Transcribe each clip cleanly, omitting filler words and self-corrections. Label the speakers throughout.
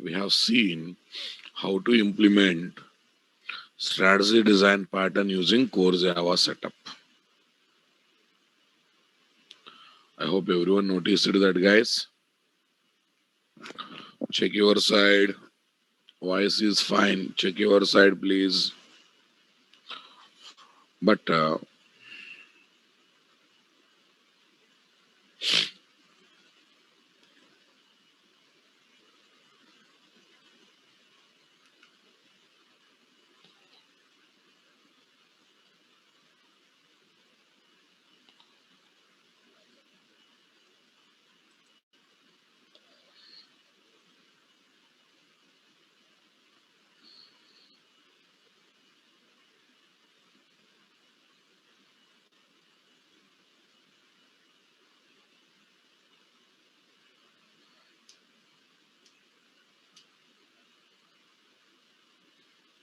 Speaker 1: we have seen how to implement strategy design pattern using core Java setup. I hope everyone noticed that, guys. Check your side. Voice is fine. Check your side, please. But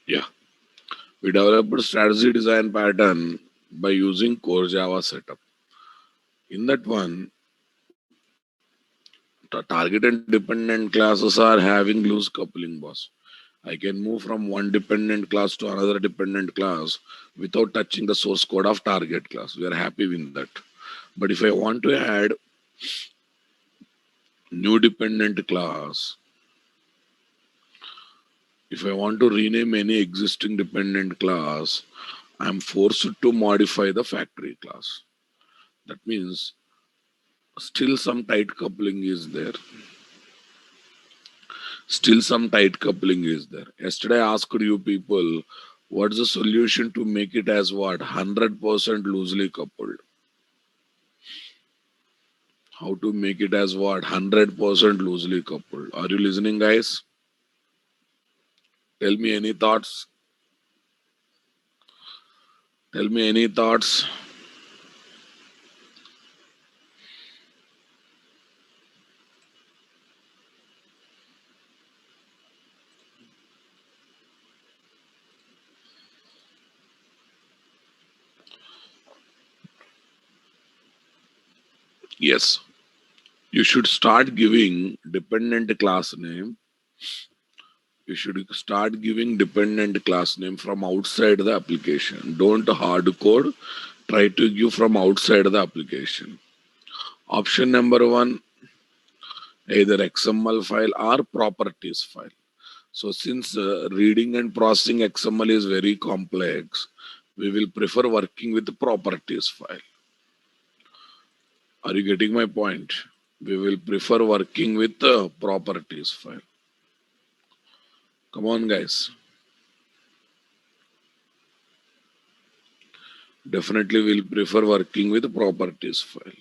Speaker 1: yeah, we developed strategy design pattern by using core Java setup. In that one, target and dependent classes are having loose coupling, boss. I can move from one dependent class to another dependent class without touching the source code of target class. We are happy with that. But if I want to add new dependent class, if I want to rename any existing dependent class, I'm forced to modify the factory class. That means still some tight coupling is there. Still some tight coupling is there. Yesterday I asked you people, what's the solution to make it as what? 100% loosely coupled. How to make it as what? 100% loosely coupled. Are you listening, guys? Tell me any thoughts. Tell me any thoughts. Yes. You should start giving dependent class name. You should start giving dependent class name from outside the application. Don't hard code. Try to give from outside the application. Option number one, either XML file or properties file. So since reading and processing XML is very complex, we will prefer working with the properties file. Are you getting my point? We will prefer working with the properties file. Come on, guys. Definitely will prefer working with the properties file.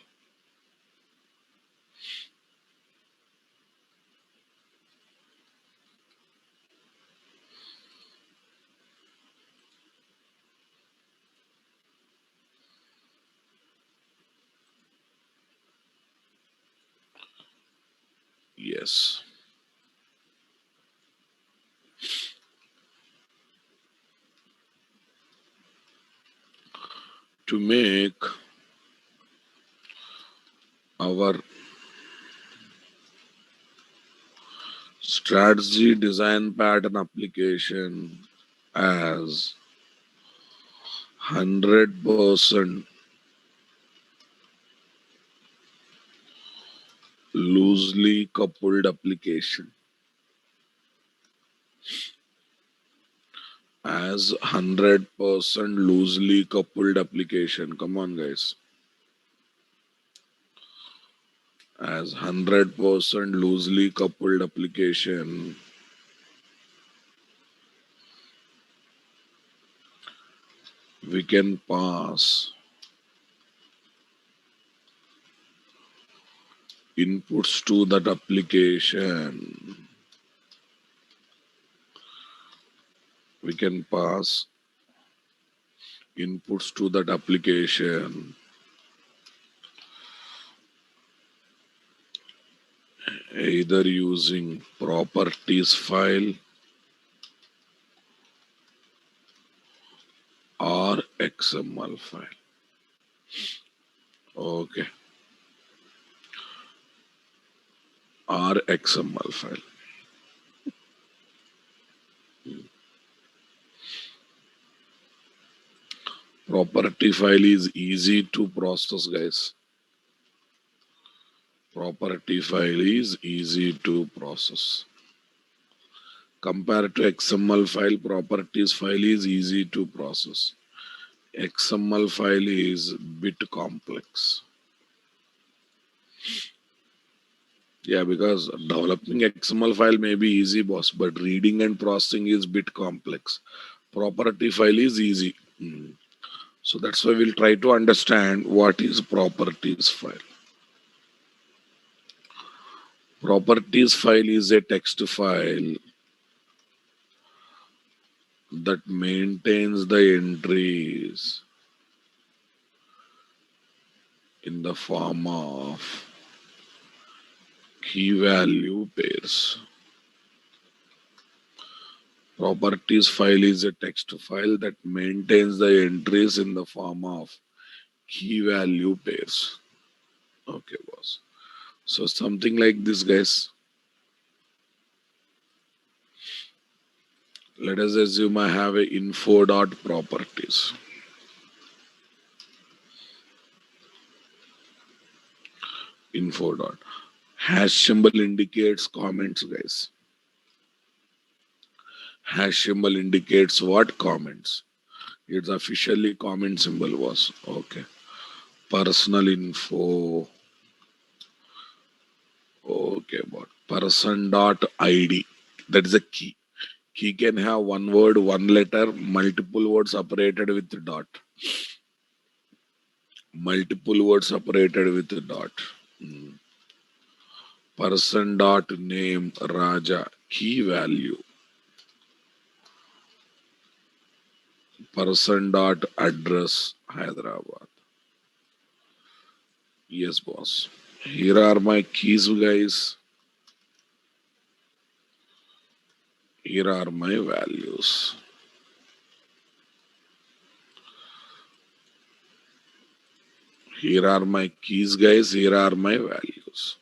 Speaker 1: Yes. To make our strategy design pattern application as 100% loosely coupled application. As 100% loosely coupled application. Come on, guys. As 100% loosely coupled application, we can pass inputs to that application. We can pass inputs to that application either using properties file or XML file. Okay. Or XML file. property file is easy to process, guys. Property file is easy to process. Compared to XML file, properties file is easy to process. XML file is bit complex. Yeah, because developing XML file may be easy, boss, but reading and processing is bit complex. Property file is easy. So that's why we'll try to understand what is properties file. Properties file is a text file that maintains the entries in the form of key value pairs. Properties file is a text file that maintains the entries in the form of key value pairs. Okay, boss. So something like this, guys. Let us assume I have a info dot properties. Info dot. Hash symbol indicates comments, guys. Hash symbol indicates what? Comments. It's officially comment symbol was. Okay. Personal info. Okay, but person dot ID. That is a key. Key can have one word, one letter, multiple words separated with the dot. Multiple words separated with the dot. Person dot name Raja. Key value. Person dot address Hyderabad. Yes, boss. Here are my keys, guys. Here are my values. Here are my keys, guys. Here are my values.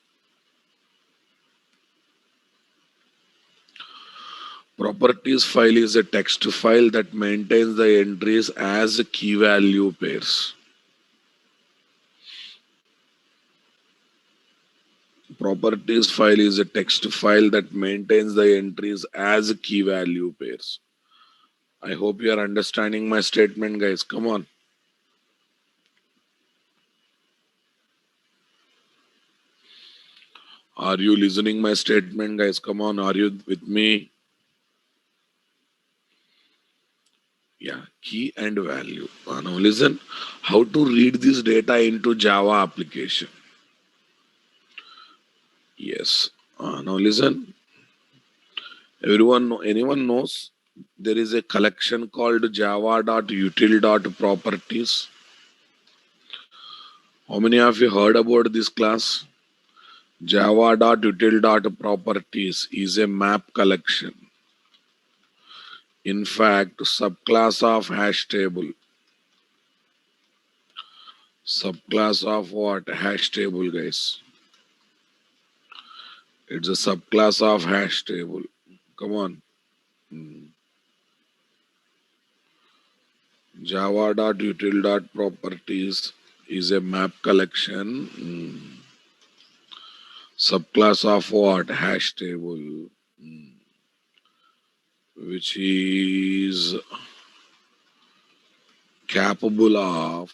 Speaker 1: Properties file is a text file that maintains the entries as key value pairs. Properties file is a text file that maintains the entries as key value pairs. I hope you are understanding my statement, guys. Come on. Are you listening my statement, guys? Come on. Are you with me? Yeah, key and value. Now listen, how to read this data into Java application. Yes. Now listen, anyone knows there is a collection called java.util.properties. How many of you heard about this class? Java.util.properties is a map collection. In fact, subclass of hash table. Subclass of what? Hash table, guys. It's a subclass of hash table. Come on. Java.util.properties is a map collection. Subclass of what? Hash table. Which is capable of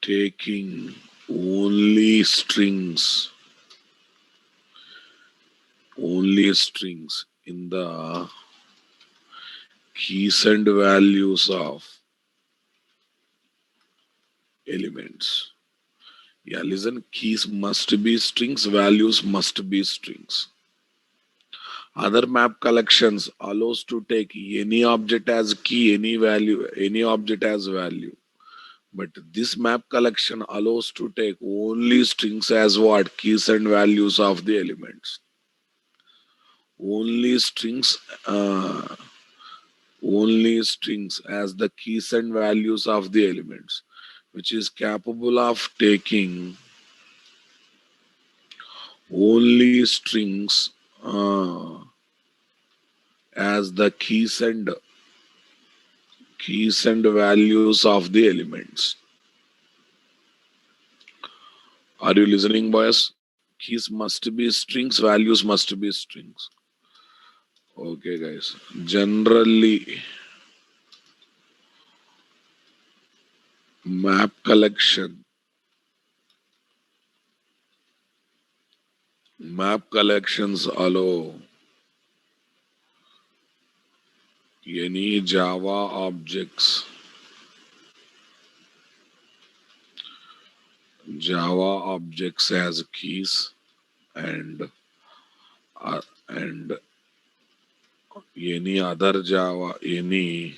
Speaker 1: taking only strings in the keys and values of elements. Yeah, listen, keys must be strings, values must be strings. Other map collections allows to take any object as key, any value, any object as value. But this map collection allows to take only strings as what? Keys and values of the elements. Only strings, as the keys and values of the elements, which is capable of taking only strings as the keys and keys and values of the elements. Are you listening, boys? Keys must be strings, values must be strings. Okay, guys. Generally, map collections allow any Java objects as keys and and any other any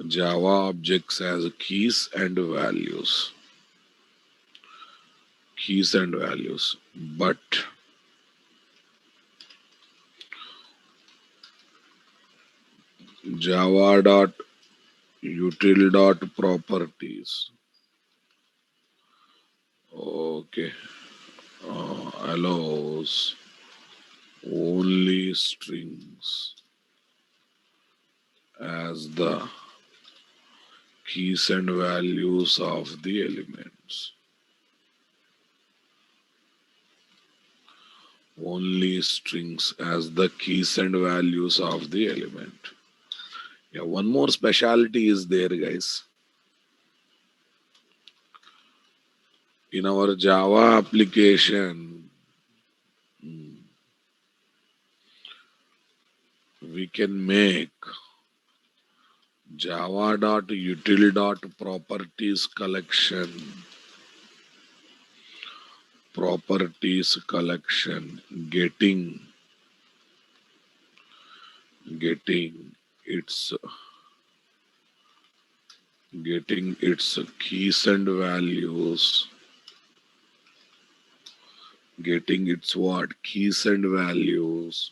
Speaker 1: Java objects as keys and values. But Java dot util dot properties, okay, allows only strings as the keys and values of the elements. Only strings as the keys and values of the element. Yeah, one more specialty is there, guys. In our Java application, we can make java.util.properties collection getting its keys and values, getting its what keys and values,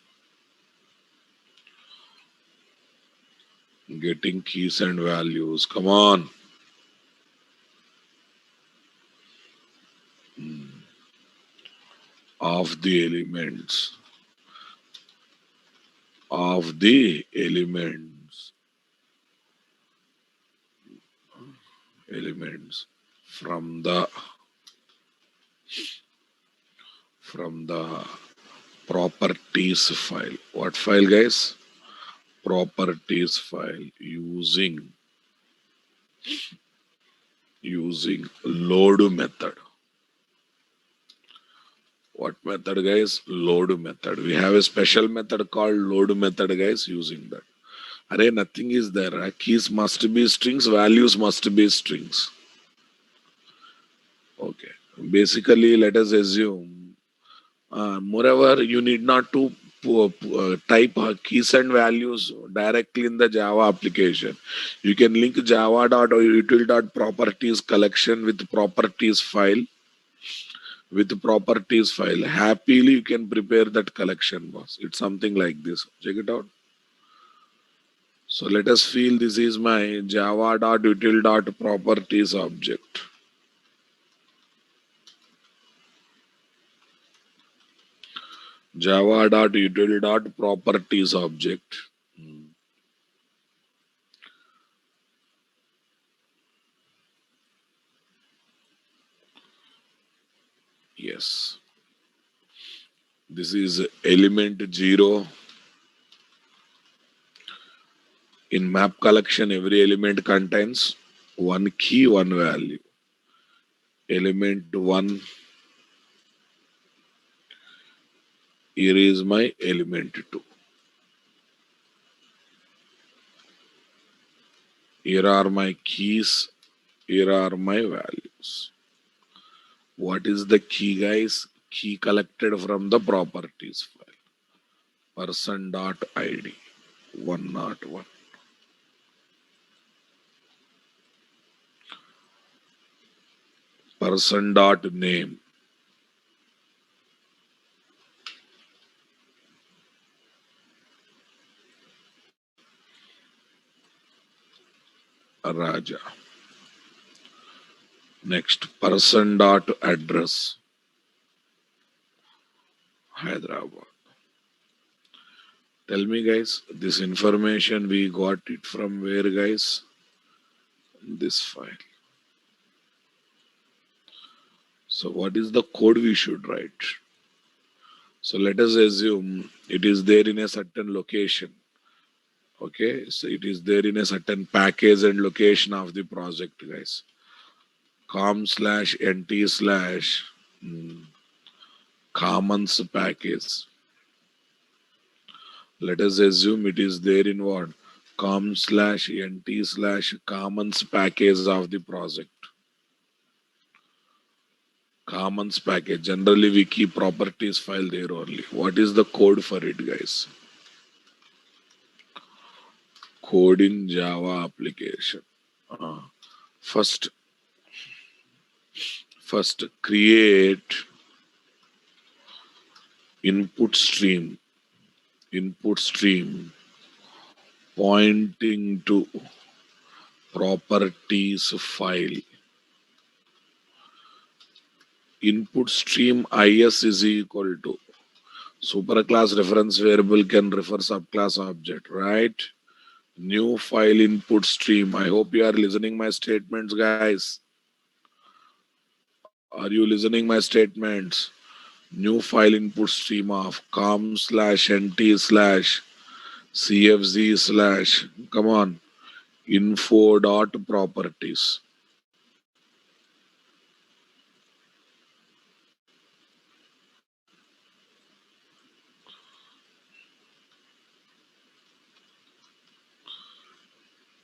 Speaker 1: getting keys and values, come on, of the elements of the elements from the properties file. What file, guys? Properties file using load method. What method, guys? Load method. We have a special method called load method, guys, using that. Array, nothing is there. Keys must be strings, values must be strings. Okay. Basically, let us assume, moreover, you need not to type keys and values directly in the Java application. You can link java.util.properties collection with properties file. Happily you can prepare that collection, boss. It's something like this. Check it out. So let us feel this is my java.util.properties object. Java.util.properties object. Yes. This is element 0. In map collection, every element contains one key, one value. Element 1. Here is my element 2. Here are my keys. Here are my values. What is the key, guys? Key collected from the properties file. Person.id 101. Person.name Raja. Next, person.address Hyderabad. Tell me, guys, this information we got it from where, guys? This file. So, what is the code we should write? So, let us assume it is there in a certain location. Okay, so it is there in a certain package and location of the project, guys. com/nt/ commons package. Let us assume it is there in what? com/nt/commons package of the project. Commons package. Generally, we keep properties file there only. What is the code for it, guys? Code in Java application. Uh, first, first create input stream. Input stream pointing to properties file. Input stream is is equal to superclass reference variable can refer subclass object, right? New file input stream. I hope you are listening my statements, guys. Are you listening my statements? New file input stream of com/nt/cfz/ come on info dot properties.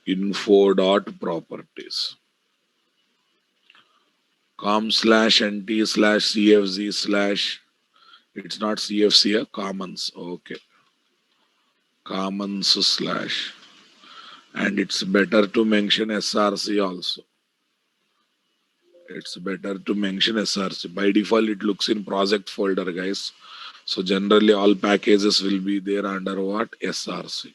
Speaker 1: Info dot properties. com/nt/cfz/ it's not cfc, commons. Okay, commons slash, and it's better to mention src also. It's better to mention src. By default it looks in project folder, guys. So generally all packages will be there under what? src.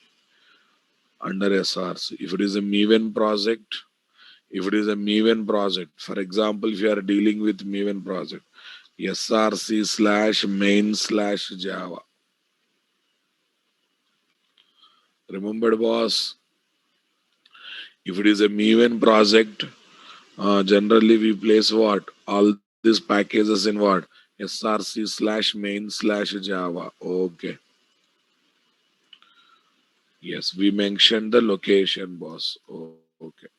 Speaker 1: Under src. If it is a Maven project, for example, if you are dealing with Maven project, src/main/java. Remember, boss, if it is a Maven project, generally we place what? All these packages in what? src/main/java. Okay. Yes, we mentioned the location, boss. Okay.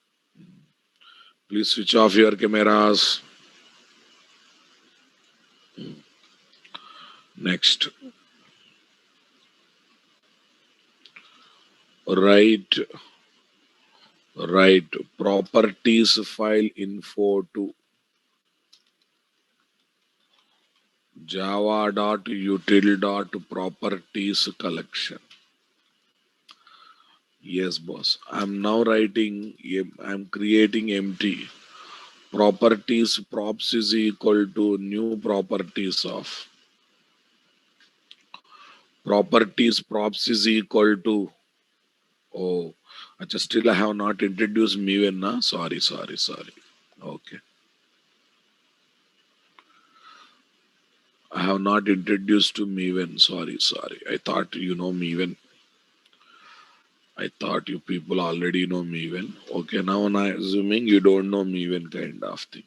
Speaker 1: Please switch off your cameras. Next. Right. Right. Properties file info to java.util.properties collection. Yes, boss. I'm now writing, I'm creating empty. Properties props is equal to new properties of. Properties props is equal to. Oh, still I have not introduced Maven, na? Sorry. Okay. I have not introduced to Maven. Sorry. I thought you know Maven. I thought you people already know Maven. Okay, now I'm assuming you don't know Maven kind of thing.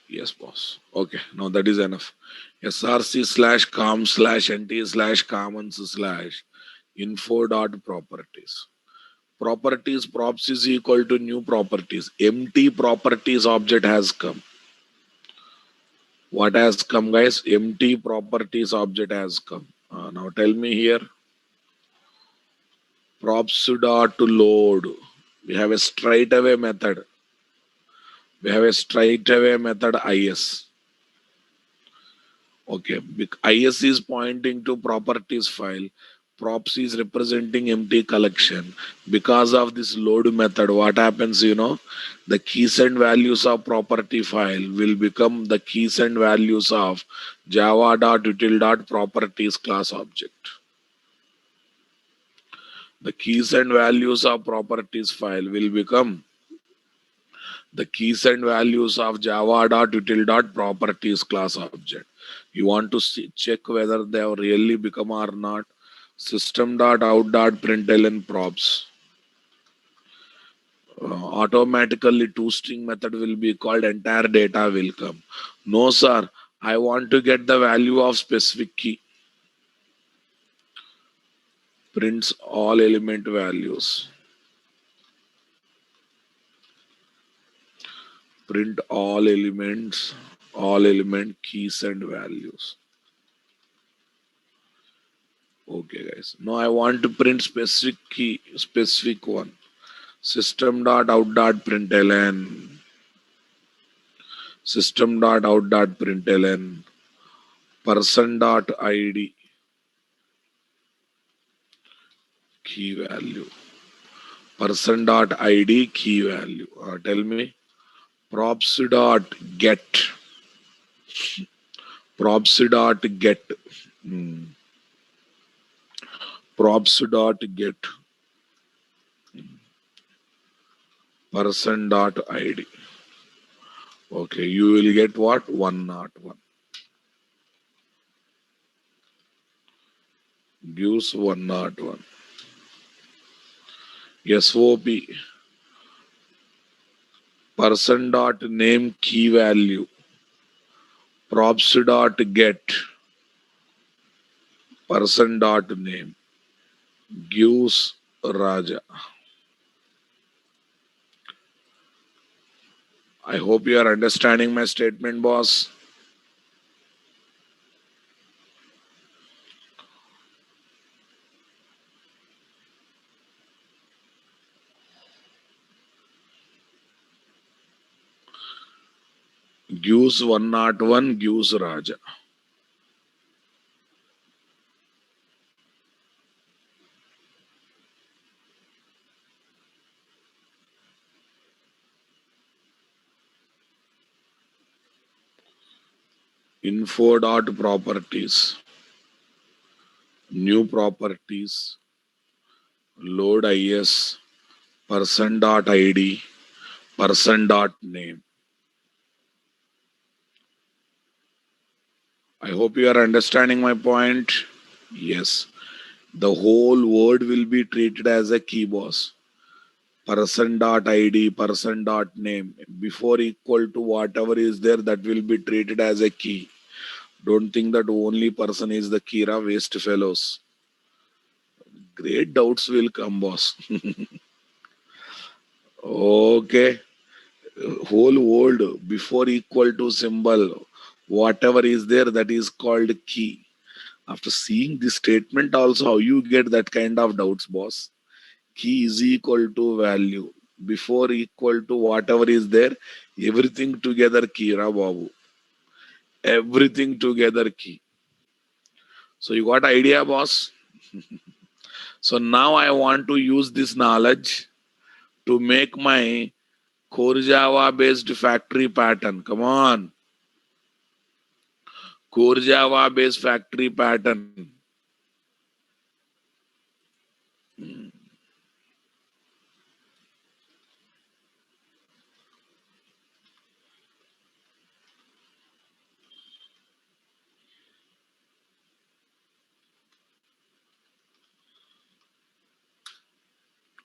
Speaker 1: Yes, boss. Okay, now that is enough. src/com/nt/commons/info dot properties. Properties props is equal to new properties. Empty properties object has come. What has come, guys? Empty properties object has come. Now tell me here. Props dot load. We have a straight away method. We have a straight away method is. Okay, is is pointing to properties file. Props is representing empty collection. Because of this load method, what happens, the keys and values of property file will become the keys and values of java.util.properties class object. The keys and values of properties file will become The keys and values of java.util.properties class object. You want to check whether they have really become or not. System.out.println props. Automatically toString method will be called, entire data will come. No, sir. I want to get the value of specific key. Prints all element values. Print all elements, all element keys and values. Okay, guys. Now I want to print specific key, specific one. System.out.println. System.out.println. Person.id. Key value. Person.id key value. Tell me. Props.get. Props.get. Hmm. Props.get. Person.id. Okay, you will get what? 101. Gives 101. SOP. Person.name key value. Props.get. Person.name. Gives Raja. I hope you are understanding my statement, boss. Gives 101, gives Raja. Info.properties. New properties. Load is. Person.id. Person.name. I hope you are understanding my point. Yes. The whole word will be treated as a key, boss. Person.id, person.name. Before equal to whatever is there, that will be treated as a key. Don't think that only person is the key, waste fellows. Great doubts will come, boss. Okay. Whole word before equal to symbol, whatever is there, that is called key. After seeing this statement also, how you get that kind of doubts, boss? Key is equal to value. Before equal to whatever is there, everything together key, Babu. Everything together key. So you got idea, boss? So now I want to use this knowledge to make my core Java based factory pattern. Come on. Core Java based factory pattern.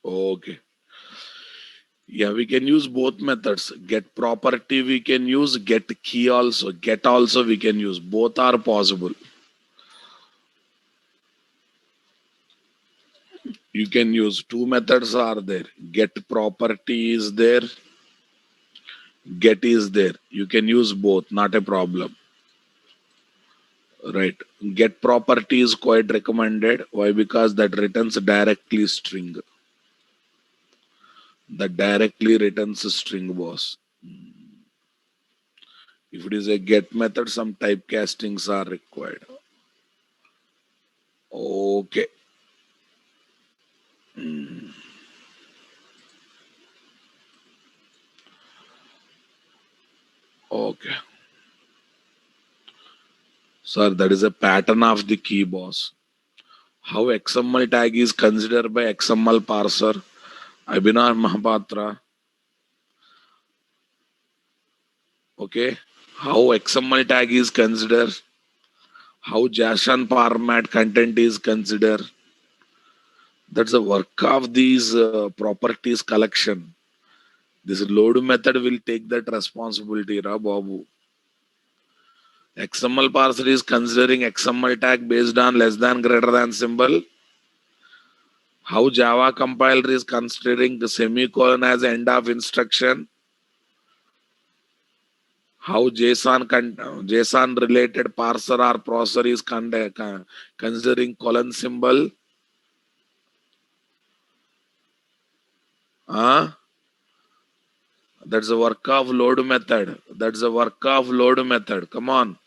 Speaker 1: Okay. Yeah, we can use both methods. Get property we can use, get key also. Get also we can use. Both are possible. You can use two methods are there. Get property is there, get is there. You can use both, not a problem. Right. Get property is quite recommended. Why? Because that returns directly string. That directly returns a string, boss. If it is a get method, some typecastings are required. Okay. Okay. Sir, that is a pattern of the key, boss. How XML tag is considered by XML parser? Abhinav Mahapatra. Okay. How XML tag is considered, how JSON format content is considered. That's the work of these properties collection. This load method will take that responsibility, Ra Babu. XML parser is considering XML tag based on less than greater than symbol. How Java compiler is considering the semicolon as end of instruction. How JSON related parser or processor is considering colon symbol. Huh? That's the work of load method. That's the work of load method. Come on.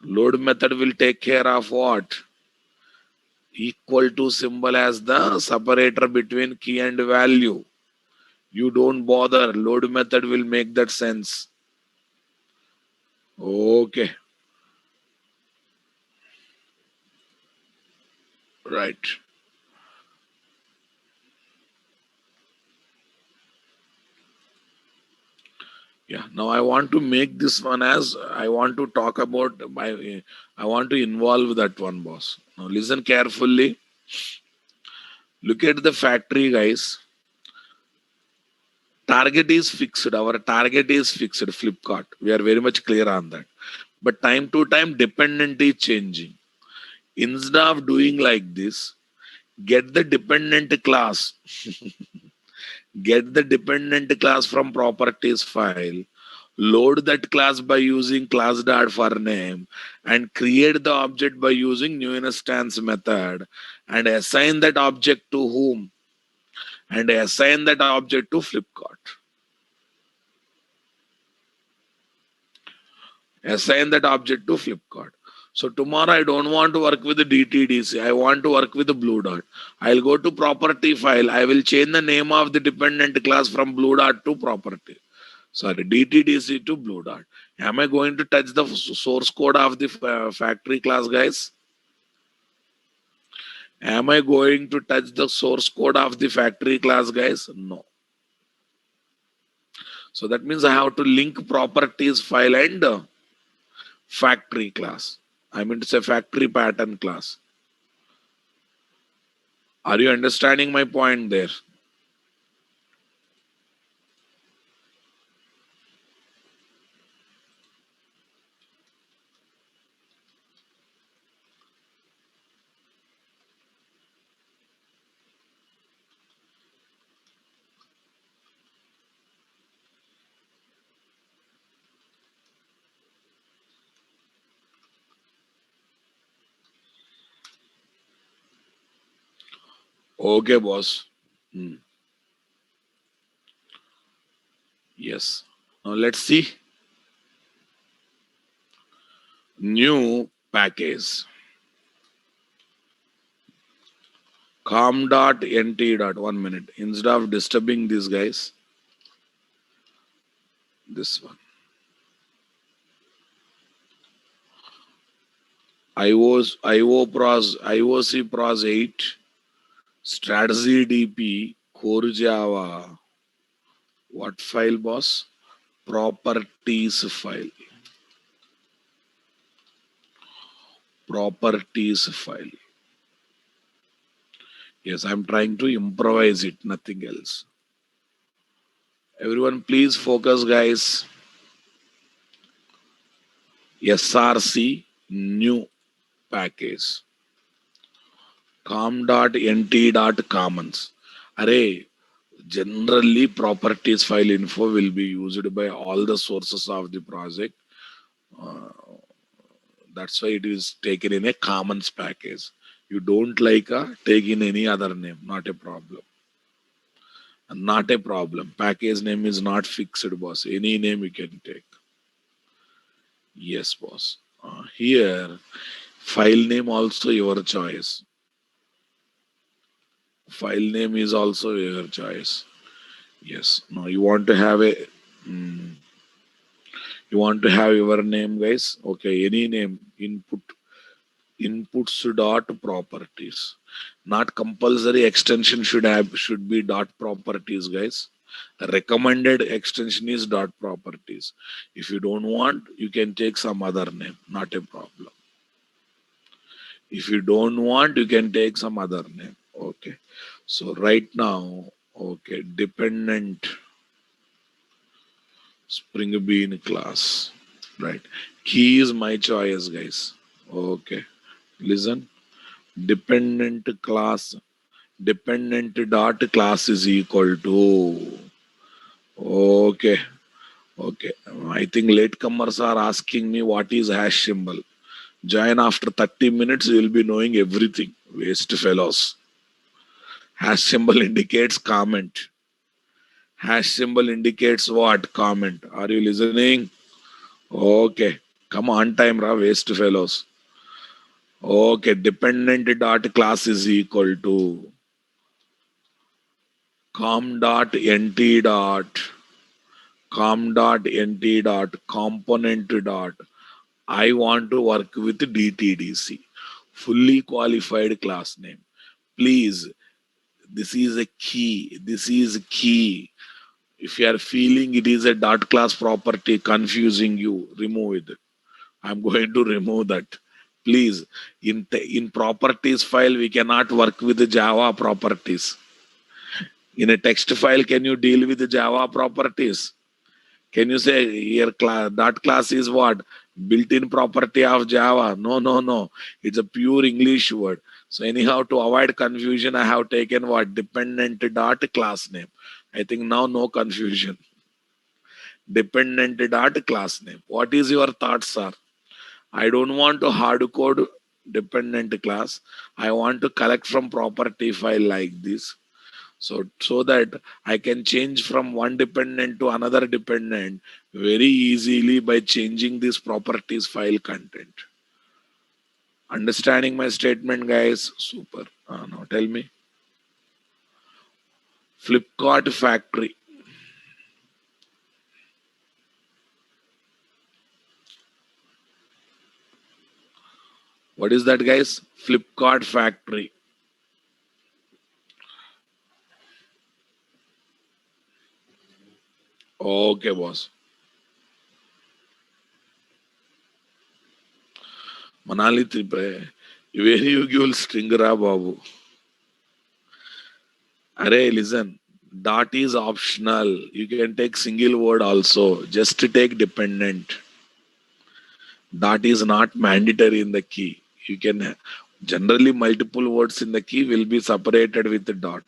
Speaker 1: Load method will take care of what? Equal to symbol as the separator between key and value. You don't bother. Load method will make that sense. Okay. Right. Yeah. Now I want to make this one as I want to talk about I want to involve that one, boss. Now listen carefully. Look at the factory, guys. Target is fixed. Our target is fixed. Flipkart. We are very much clear on that. But time to time, dependent is changing. Instead of doing like this, get the dependent class. Get the dependent class from properties file. Load that class by using class.forName and create the object by using new instance method and assign that object to whom and assign that object to Flipkart. Assign that object to Flipkart. So tomorrow I don't want to work with the DTDC. I want to work with the Blue Dot. I'll go to property file. I will change the name of the dependent class from Blue Dot to property. Sorry, DTDC to Blue Dot. Am I going to touch the source code of the factory class, guys? Am I going to touch the source code of the factory class, guys? No. So that means I have to link properties file and factory class. I mean to say factory pattern class. Are you understanding my point there? Okay, boss. Hmm. Yes. Now let's see. New package. com.nt. 1 minute. Instead of disturbing these guys, this one. IOC pros 8, strategy DP, core Java. What file, boss? Properties file. Properties file. Yes, I'm trying to improvise it, nothing else. Everyone, please focus, guys. SRC new package. com.nt.commons. Array, generally properties file info will be used by all the sources of the project. Uh, that's why it is taken in a commons package. You don't like take in any other name, not a problem. Not a problem. Package name is not fixed, boss. Any name you can take. Yes, boss. Here, file name also your choice. File name is also your choice. Yes. Now you want to have a you want to have your name, guys. Okay, any name inputs dot properties. Not compulsory extension should be dot properties, guys. Recommended extension is dot properties. If you don't want, you can take some other name, not a problem. If you don't want, you can take some other name. Okay. So right now, okay, dependent Spring Bean class. Right. Key is my choice, guys. Okay. Listen. Dependent class. Dependent dot class is equal to. Okay. Okay. I think latecomers are asking me what is hash symbol. Join after 30 minutes, you will be knowing everything. Waste fellows. Hash symbol indicates comment. Hash symbol indicates what? Comment. Are you listening? Okay. Come on time, ra, waste fellows. Okay. Dependent dot class is equal to com dot nt dot component dot. I want to work with DTDC. Fully qualified class name. Please, this is a key. This is key. If you are feeling it is a dot class property confusing you, remove it. I'm going to remove that. Please, in properties file, we cannot work with the Java properties. In a text file, can you deal with the Java properties? Can you say here dot class is what? Built-in property of Java? No, no, no. It's a pure English word. So anyhow, to avoid confusion, I have taken what? Dependent dot class name. I think now no confusion. Dependent dot class name. What is your thoughts, sir? I don't want to hard code dependent class. I want to collect from property file like this. So that I can change from one dependent to another dependent very easily by changing this properties file content. Understanding my statement, guys? Super. Now tell me. Flipkart factory. What is that, guys? Flipkart factory. Okay, boss. Manali Tripre. Where you give string ra babu. Array, listen. Dot is optional. You can take single word also. Just to take dependent. Dot is not mandatory in the key. You can generally multiple words in the key will be separated with the dot.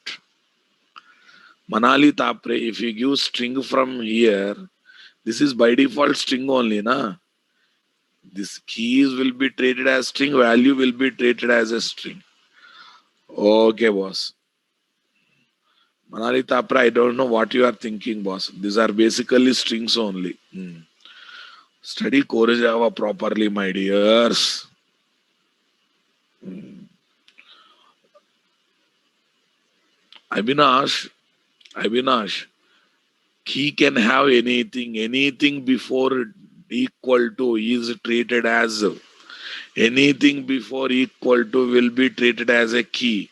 Speaker 1: Manali Tapre, if you give string from here, this is by default string only, na? This keys will be treated as string, value will be treated as a string. Okay, boss. Manali Tapra, I don't know what you are thinking, boss. These are basically strings only. Study core Java properly, my dears. Abhinash, Abhinash, key can have anything. Anything before equal to is treated as anything before equal to will be treated as a key.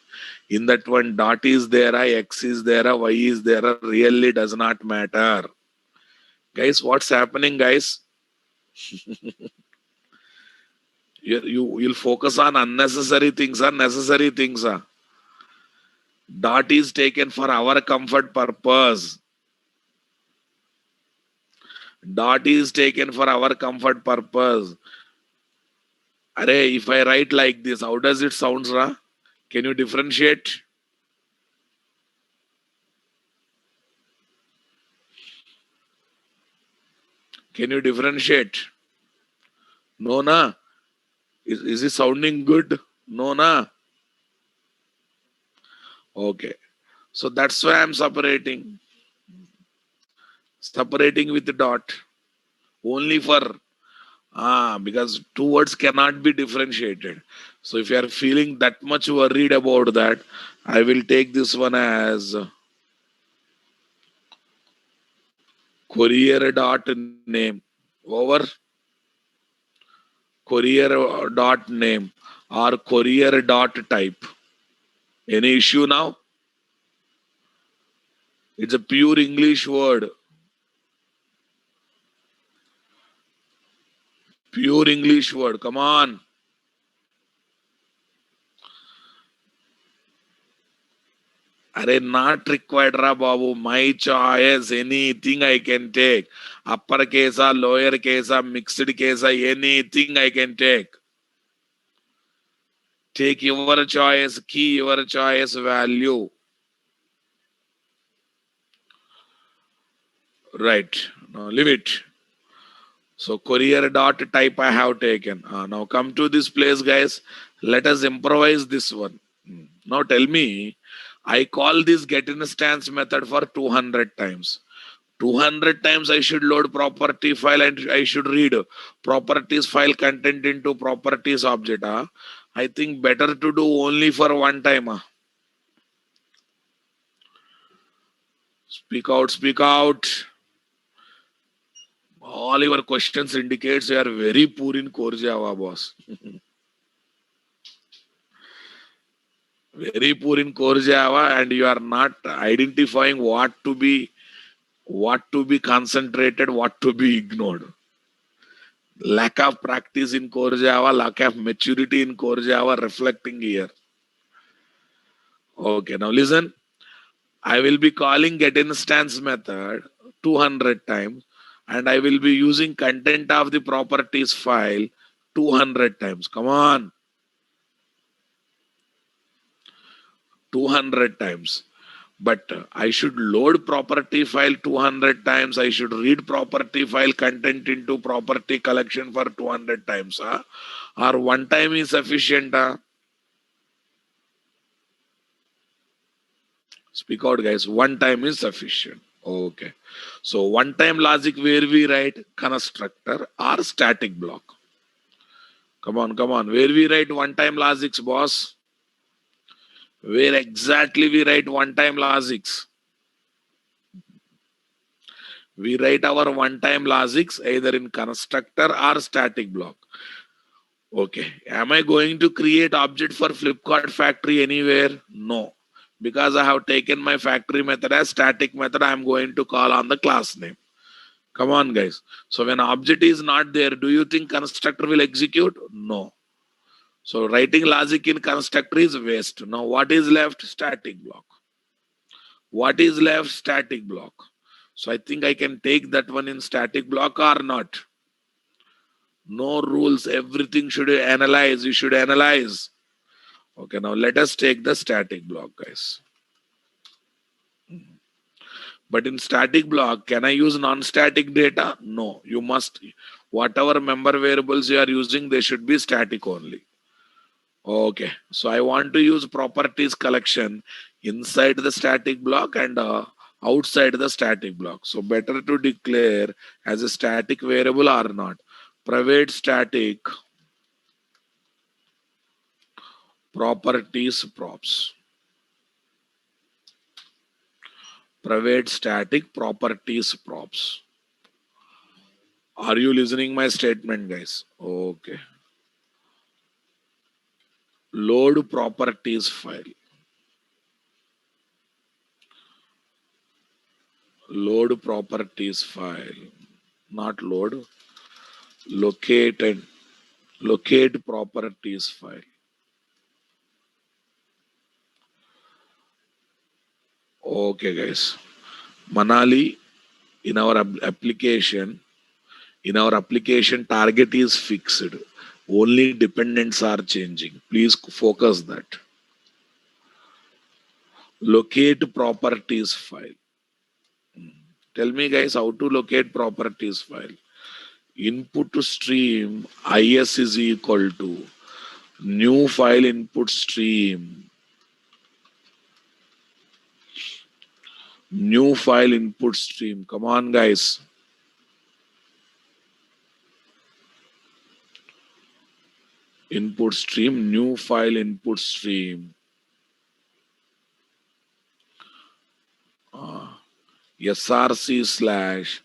Speaker 1: In that one, dot is there, x is there, y is there, really does not matter. Guys, what's happening, guys? You will focus on unnecessary things or necessary things. Dot is taken for our comfort purpose. Dot is taken for our comfort purpose. Array, if I write like this, how does it sound, Ra? Can you differentiate? Can you differentiate? No, na. Is it sounding good? No, na. Okay. So that's why I'm separating. Separating with the dot. Only for because two words cannot be differentiated. So if you are feeling that much worried about that, I will take this one as courier dot name over courier dot name or courier dot type. Any issue now? It's a pure English word. Pure English word. Come on. Are not required, ra babu. My choice. Anything I can take. Upper case, lower case, mixed case, anything I can take. Take your choice, key your choice value. Right. Now leave it. So courier dot type I have taken. Now come to this place, guys. Let us improvise this one. Now tell me, I call this get instance method for 200 times. 200 times I should load property file and I should read properties file content into properties object. I think better to do only for one time. Speak out, speak out. All your questions indicates you are very poor in core Java, boss. Very poor in core Java, and you are not identifying what to be concentrated, what to be ignored. Lack of practice in core Java, lack of maturity in core Java reflecting here. Okay, now listen. I will be calling get instance method 200 times, and I will be using content of the properties file 200 times. Come on, 200 times. But I should load property file 200 times. I should read property file content into property collection for 200 times. Or one time is sufficient. Speak out, guys. One time is sufficient. Okay. So one time logic where we write constructor or static block. Come on, come on. Where we write one time logics, boss? Where exactly we write one time logics? We write our one time logics either in constructor or static block. Okay. Am I going to create object for Flipkart factory anywhere? No. Because I have taken my factory method as static method, I am going to call on the class name. Come on, guys. So when object is not there, do you think constructor will execute? No. So writing logic in constructor is waste. Now what is left? Static block. What is left? Static block. So I think I can take that one in static block or not. No rules. Everything should analyze. You should analyze. Okay, now let us take the static block, guys. But in static block, can I use non-static data? No, you must. Whatever member variables you are using, they should be static only. Okay, so I want to use properties collection inside the static block and outside the static block. So better to declare as a static variable or not. Private static properties props. Private static properties props. Are you listening my statement, guys? Okay. Load properties file. Load properties file. Not load. Locate and locate properties file. Okay, guys. Manali, in our application target is fixed. Only dependents are changing. Please focus that. Locate properties file. Tell me, guys, how to locate properties file. Input stream is is equal to new file input stream. New file input stream. Come on, guys. Input stream, new file input stream. SRC slash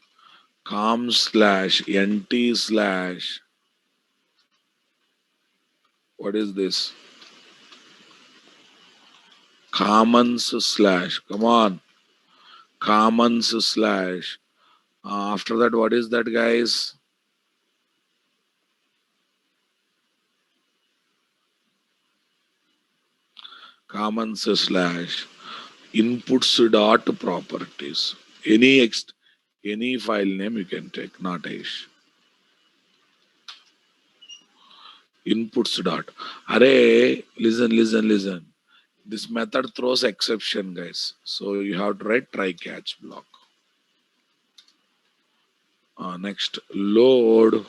Speaker 1: com slash nt slash what is this? Commons slash. Come on. commons slash. After that, what is that, guys? Commons slash inputs dot properties. Any file name you can take, not ish. Inputs dot. Array, listen. This method throws exception, guys. So you have to write try catch block. Next, load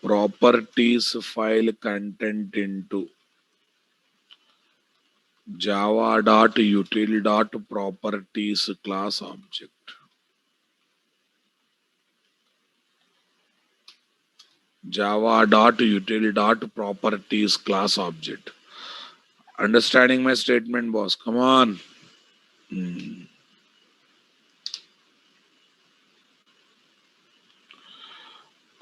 Speaker 1: properties file content into java.util.properties class object. Java.util.properties class object. Understanding my statement, boss? Come on. Hmm.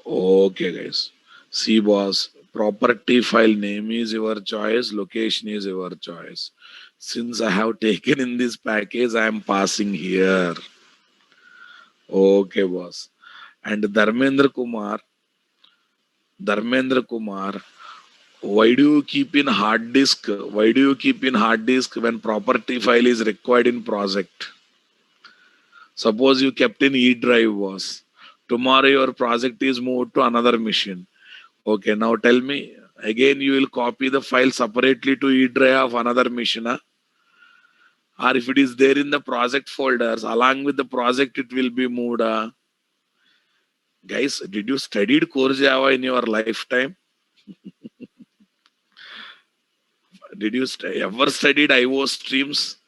Speaker 1: Okay, guys. See, boss, property file name is your choice, location is your choice. Since I have taken in this package, I am passing here. Okay, boss. And Dharmendra Kumar, why do you keep in hard disk? Why do you keep in hard disk when property file is required in project? Suppose you kept in E drive, boss. Tomorrow your project is moved to another machine. Okay, now tell me again, you will copy the file separately to E drive of another machine, or if it is there in the project folders, along with the project, it will be moved. Guys, did you studied core Java in your lifetime? Did you ever studied IO streams?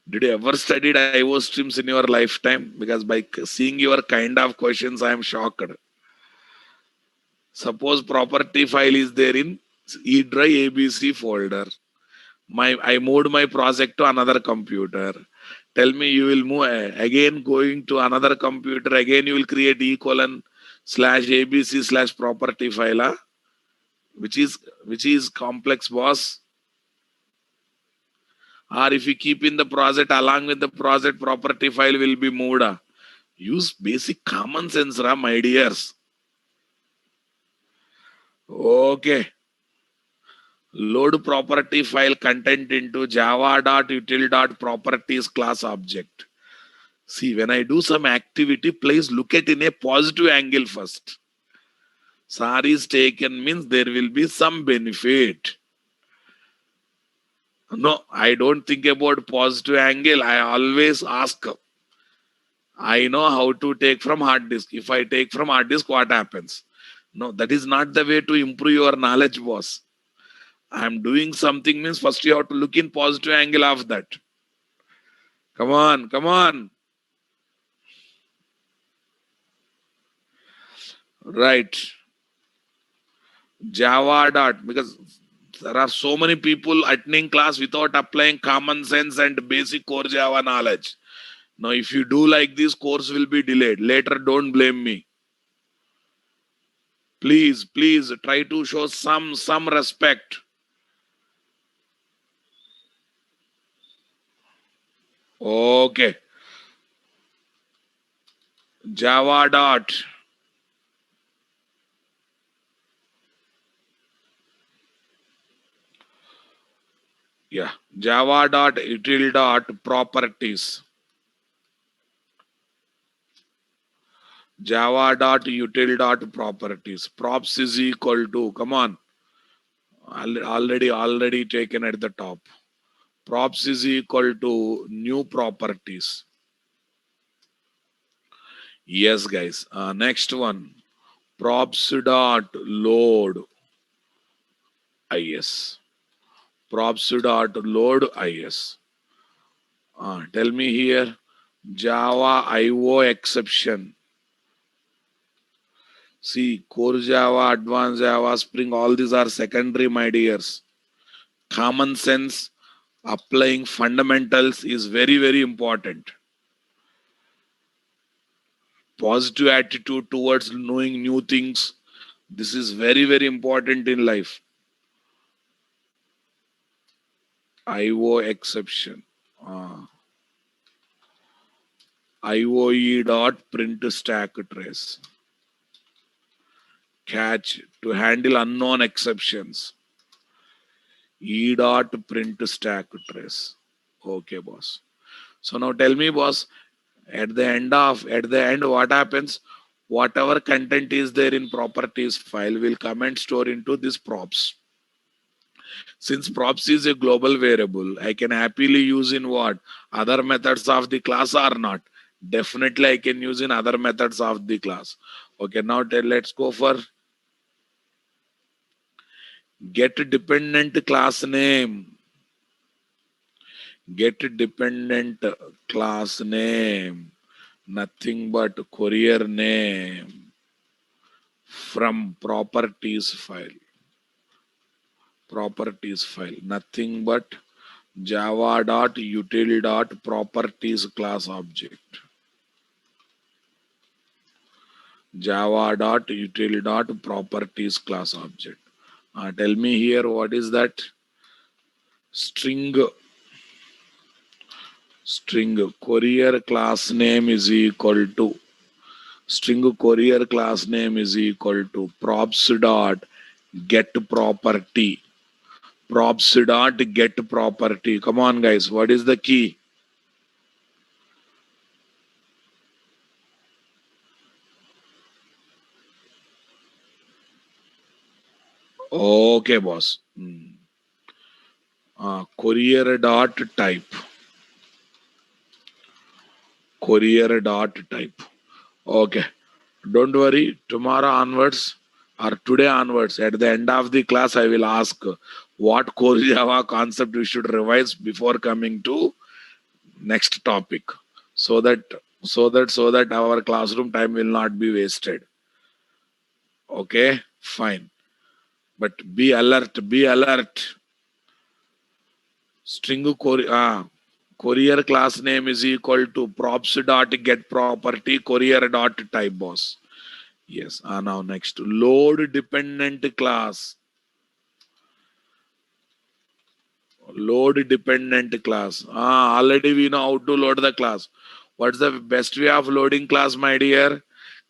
Speaker 1: Did you ever studied IO streams in your lifetime? Because by seeing your kind of questions, I am shocked. Suppose property file is there in E drive ABC folder. I moved my project to another computer. Tell me, you will move again going to another computer, again you will create E colon slash ABC slash property file, which is complex, boss. Or if you keep in the project, along with the project, property file will be moved. Use basic common sense, my dears. Okay. Load property file content into java.util.properties class object. See, when I do some activity, please look at in a positive angle first. SAR is taken means there will be some benefit. No, I don't think about positive angle. I always ask. I know how to take from hard disk. If I take from hard disk, what happens? No, that is not the way to improve your knowledge, boss. I am doing something means first you have to look in positive angle of that. Come on. Right. Java dot, because there are so many people attending class without applying common sense and basic core Java knowledge. Now, if you do like this, course will be delayed. Later, don't blame me. Please try to show some respect. Okay. Java dot. Yeah. Java dot util dot properties. Java dot util dot properties. Props is equal to, come on. Already taken at the top. Props is equal to new properties. Yes, guys. Next one. Props dot load is. Props dot load is. Tell me here. Java IO exception. See, core Java, advanced Java, Spring, all these are secondary, my dears. Common sense, applying fundamentals is very important. Positive attitude towards knowing new things. This is very important in life. IO exception. IOE dot print stack trace. Catch to handle unknown exceptions. E dot print stack trace. Okay, boss. So now tell me, boss, at the end, what happens? Whatever content is there in properties file will come and store into this props. Since props is a global variable, I can happily use in what? Other methods of the class or not? Definitely I can use in other methods of the class. Okay, now let's go for get dependent class name. Get dependent class name. Nothing but courier name from properties file. Properties file. Nothing but java.util.properties class object. Java.util.properties class object. Tell me here what is that? String courier class name is equal to string courier class name is equal to props dot get property. Props dot get property. Come on, guys. What is the key? Okay, boss. Courier dot type. Courier dot type. Okay. Don't worry. Tomorrow onwards or today onwards, at the end of the class, I will ask what core Java concept we should revise before coming to next topic, so that our classroom time will not be wasted. Okay, fine. But be alert. Be alert. String courier class name is equal to props dot get property courier dot type, boss. Yes. Now next load dependent class. Load dependent class. Already we know how to load the class. What's the best way of loading class, my dear?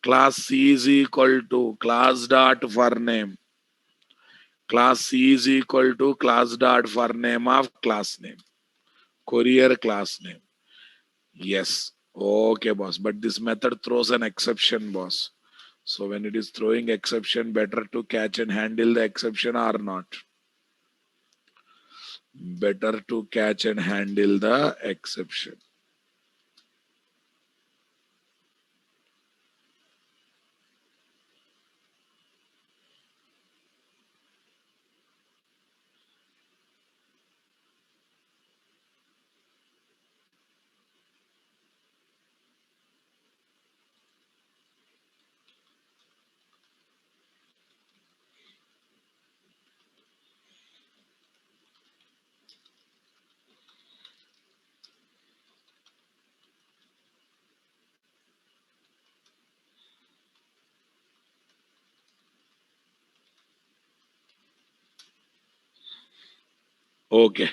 Speaker 1: Class C is equal to class dot for name. Class C is equal to class dot for name of class name. Courier class name. Yes. Okay, boss. But this method throws an exception, boss. So when it is throwing exception, better to catch and handle the exception or not. Better to catch and handle the exception. Okay.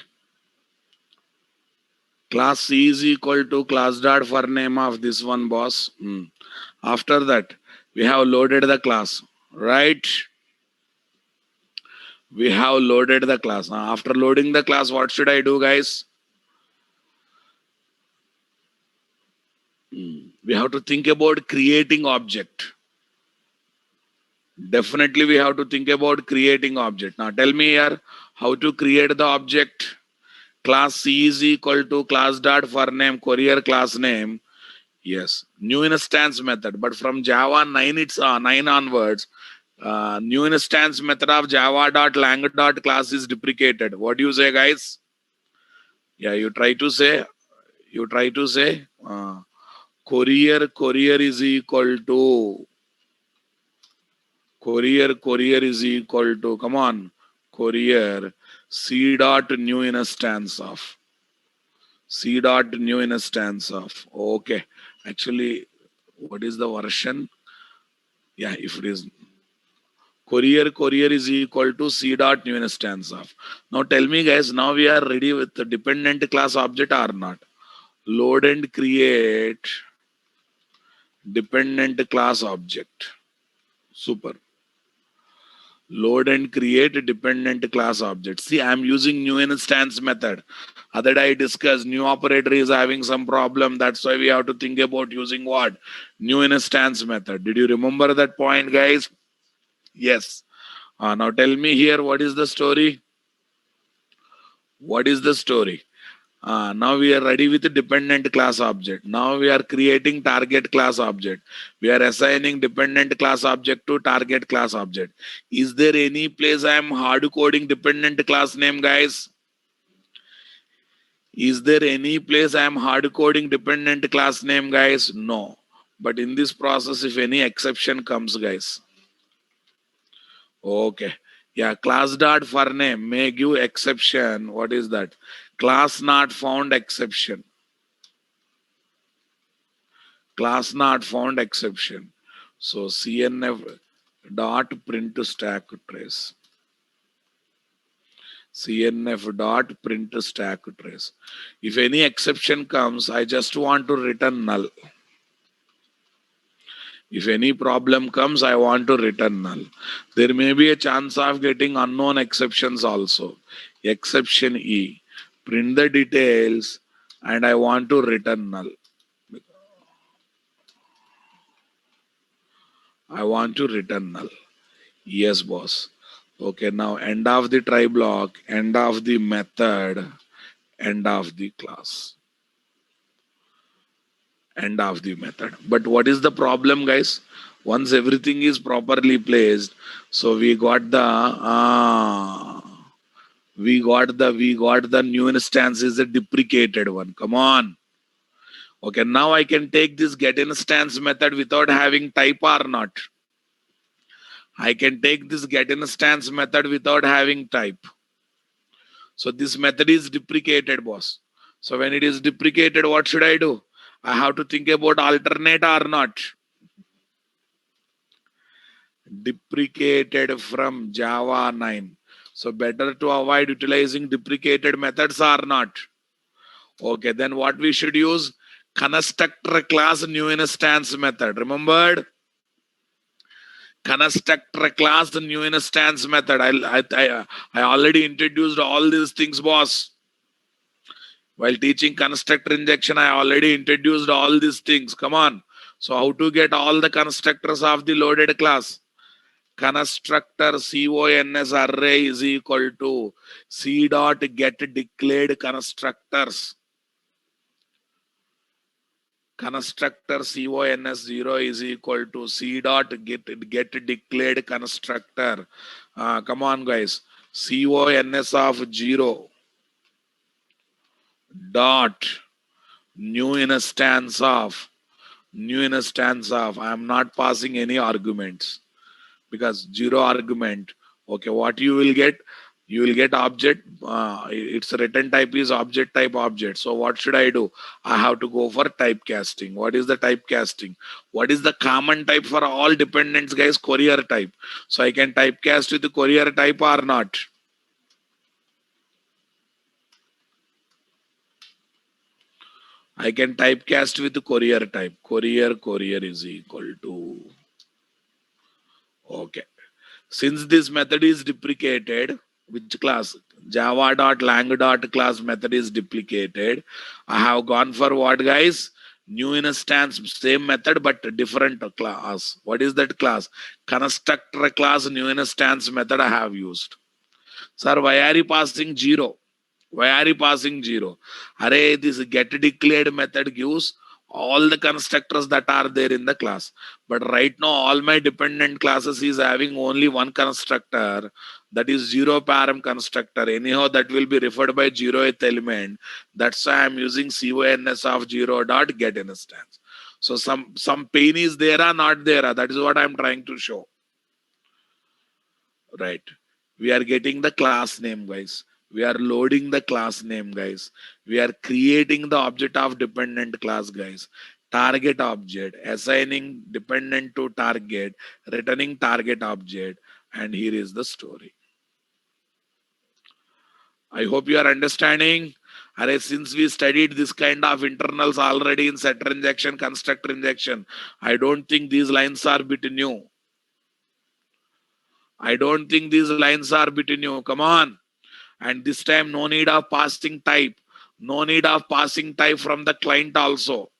Speaker 1: Class C is equal to class dot for name of this one, boss. After that, we have loaded the class, right? We have loaded the class. Now, after loading the class, what should I do, guys? We have to think about creating object. Definitely, we have to think about creating object. Now, tell me here how to create the object. Class C is equal to class dot for name, courier class name. Yes, new instance method. But from Java 9, it's 9 onwards. New instance method of java.lang. Class is deprecated. What do you say, guys? Yeah, you try to say. You try to say. Courier is equal to courier is equal to, come on, courier c dot new instance of c dot new instance of. Okay, actually, what is the version? Yeah, if it is Courier is equal to C dot new instance of. Now tell me guys, now we are ready with the dependent class object or not? Load and create dependent class object. Super. Load and create a dependent class object. See, I'm using new instance method. Other day I discussed new operator is having some problem. That's why we have to think about using what? New instance method. Did you remember that point, guys? Yes. Now tell me here, what is the story? What is the story? Now we are ready with the dependent class object. Now we are creating target class object. We are assigning dependent class object to target class object. Is there any place I am hard coding dependent class name, guys? Is there any place I am hard coding dependent class name, guys? No. But in this process, if any exception comes, guys. Okay. Yeah, class dot for name may give exception. What is that? Class not found exception. Class not found exception. So CNF dot print stack trace. CNF dot print stack trace. If any exception comes, I just want to return null. If any problem comes, I want to return null. There may be a chance of getting unknown exceptions also. Exception E. Print the details and I want to return null. I want to return null. Yes, boss. Okay, now end of the try block, end of the method, end of the class, end of the method. But what is the problem, guys? Once everything is properly placed, so we got the new instance is a deprecated one. Come on. Okay, now I can take this get instance method without having type or not. I can take this get instance method without having type. So this method is deprecated, boss. So when it is deprecated, what should I do? I have to think about alternate or not. Deprecated from Java 9. So better to avoid utilizing deprecated methods or not. Okay, then what we should use? Constructor class new instance method. Remembered? Constructor class new instance method. I already introduced all these things, boss. While teaching constructor injection, I already introduced all these things. Come on. So how to get all the constructors of the loaded class? Constructor CONS array is equal to C dot get declared constructors. Constructor CONS 0 is equal to C dot get declared constructor. Come on, guys. CONS of 0 dot new instance of I am not passing any arguments because 0 argument. Okay, what you will get? You will get object. Its return type is object type object. So what should I do? I have to go for typecasting. What is the typecasting? What is the common type for all dependents, guys? Courier type. So I can typecast with the courier type or not? I can typecast with the courier type. Courier is equal to. Okay. Since this method is deprecated, which class? Java.lang.class method is deprecated. I have gone for what, guys? New instance, same method but different class. What is that class? Constructor class new instance method I have used. Sir, why are you passing 0? Why are you passing 0? Array, this get declared method gives all the constructors that are there in the class. But right now, all my dependent classes is having only one constructor, that is 0 param constructor. Anyhow, that will be referred by 0th element. That's why I'm using CONS of 0 dot get instance. So some pain is there or not there. That is what I'm trying to show. Right. We are getting the class name, guys. We are loading the class name, guys. We are creating the object of dependent class, guys. Target object, assigning dependent to target, returning target object, And here is the story. I hope you are understanding. Since we studied this kind of internals already in setter injection, constructor injection, I don't think these lines are bit new. I don't think these lines are bit new. Come on. And this time, no need of passing type. No need of passing type from the client also.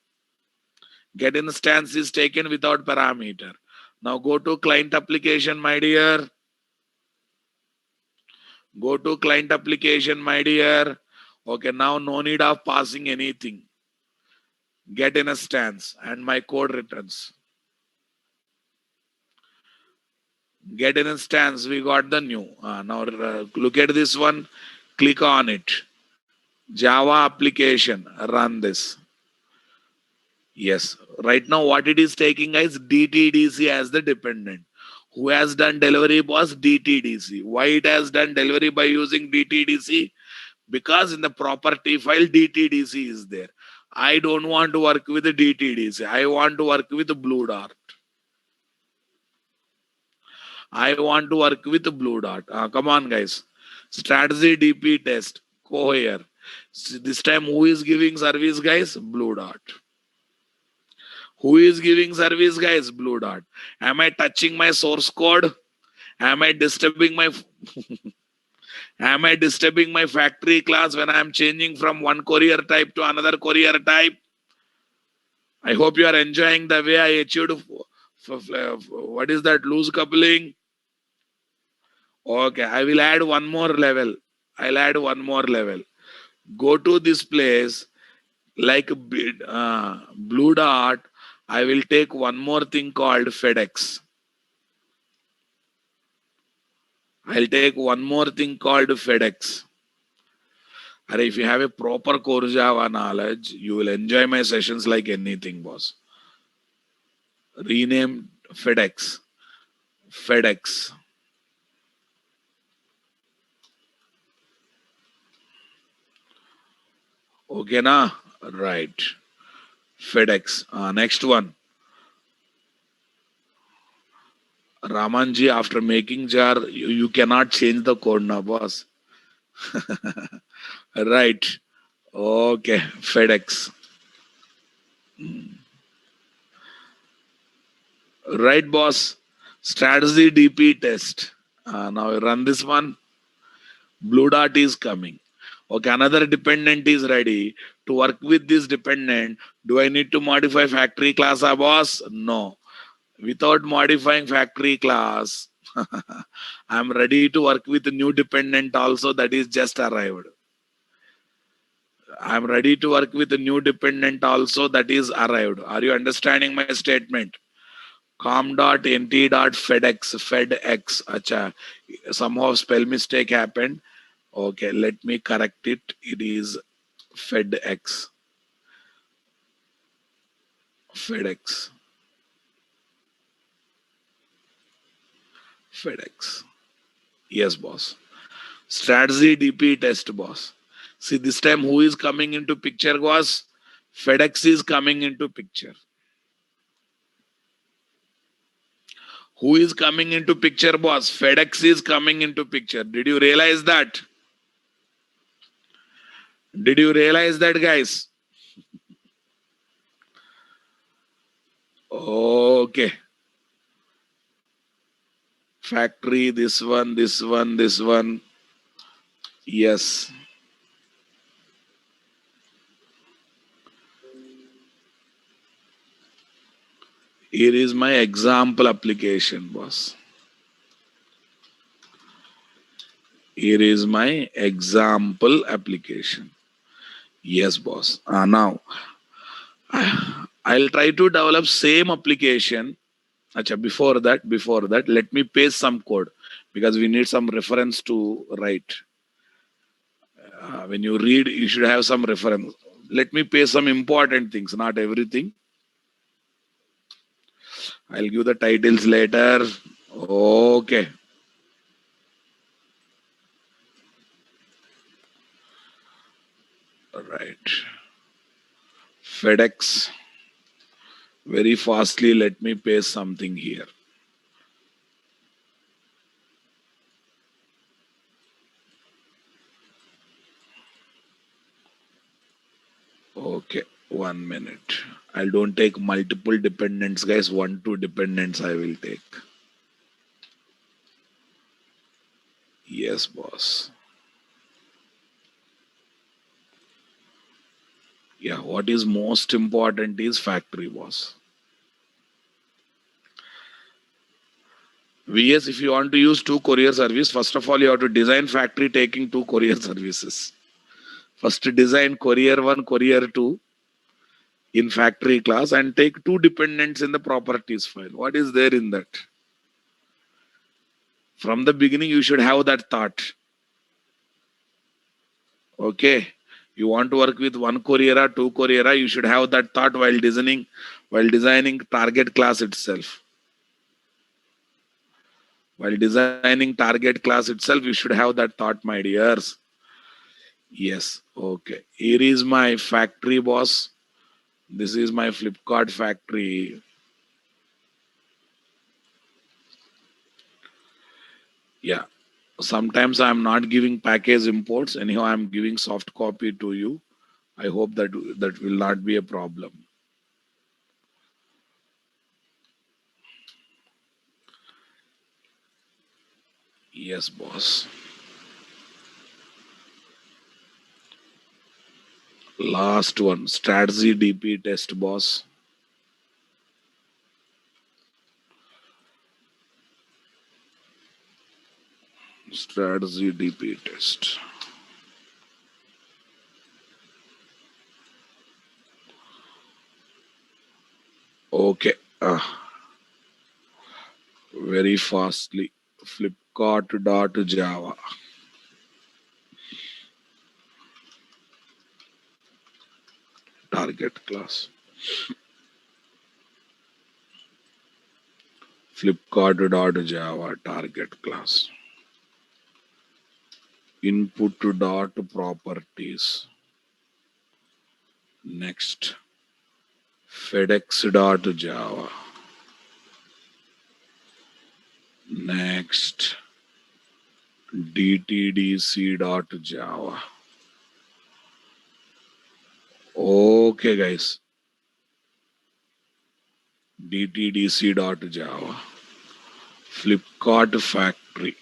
Speaker 1: Get instance is taken without parameter. Now go to client application, my dear. Go to client application, my dear. Okay, now no need of passing anything. Get in a stance and my code returns. Get in a stance, we got the new. Now look at this one, click on it. Java application, run this. Yes, right now what it is taking is DTDC as the dependent. Who has done delivery was DTDC. Why it has done delivery by using DTDC? Because in the property file DTDC is there. I don't want to work with the DTDC. I want to work with the blue dot. I want to work with the blue dot. Come on, guys. Strategy DP test. Go here. This time, who is giving service, guys? Blue dot. Who is giving service, guys? Blue dot. Am I touching my source code? Am I disturbing my factory class when I am changing from one courier type to another courier type? I hope you are enjoying the way I achieved. What is that loose coupling? Okay, I will add one more level. I'll add one more level. Go to this place, like blue dot. I will take one more thing called FedEx. I'll take one more thing called FedEx. And if you have a proper core Java knowledge, you will enjoy my sessions like anything, boss. Rename FedEx. FedEx. Okay, na? Right. FedEx. Next one. Ramanji, after making jar, you cannot change the code now, boss. Right. Okay. FedEx. Right, boss. Strategy DP test. Now run this one. Blue dot is coming. Okay, another dependent is ready. To work with this dependent, do I need to modify factory class, boss? No. Without modifying factory class, I'm ready to work with a new dependent also that is just arrived. I'm ready to work with a new dependent also that is arrived. Are you understanding my statement? com.nt.fedex, FedEx. Acha, somehow spell mistake happened. Okay, let me correct it. It is FedEx. FedEx. FedEx. Yes, boss. Strategy DP test, boss. See, this time who is coming into picture, boss? FedEx is coming into picture. Who is coming into picture, boss? FedEx is coming into picture. Did you realize that? Did you realize that, guys? Okay. Factory, this one, this one, this one. Yes. Here is my example application, boss. Here is my example application. Yes, boss. Now, I'll try to develop same application. Acha, before that, let me paste some code because we need some reference to write. When you read, you should have some reference. Let me paste some important things, not everything. I'll give the titles later. Okay. Right. FedEx. Very fastly, let me paste something here. 1 minute. I don't take multiple dependents, guys. 1, 2 dependents I will take. Yes, boss. Yeah, what is most important is factory, boss. VS, if you want to use 2 courier service, first of all, you have to design factory taking 2 courier services. First, design courier 1, courier 2 in factory class and take 2 dependents in the properties file. What is there in that? From the beginning, you should have that thought. Okay. You want to work with 1 courier or 2 courier, you should have that thought while designing target class itself. While designing target class itself, you should have that thought, my dears. Yes. Okay. Here is my factory, boss. This is my Flipkart factory. Yeah. Sometimes I'm not giving package imports. Anyhow, I'm giving soft copy to you. I hope that will not be a problem. Yes, boss. Last one, strategy DP test, boss. Strategy DP test. Okay. Very fastly. Flipkart.java. Target class. Flipkart.java target class. Input.properties. Next. FedEx.java. Next. DTDC.java. Okay, guys. DTDC.java. Flipkart factory.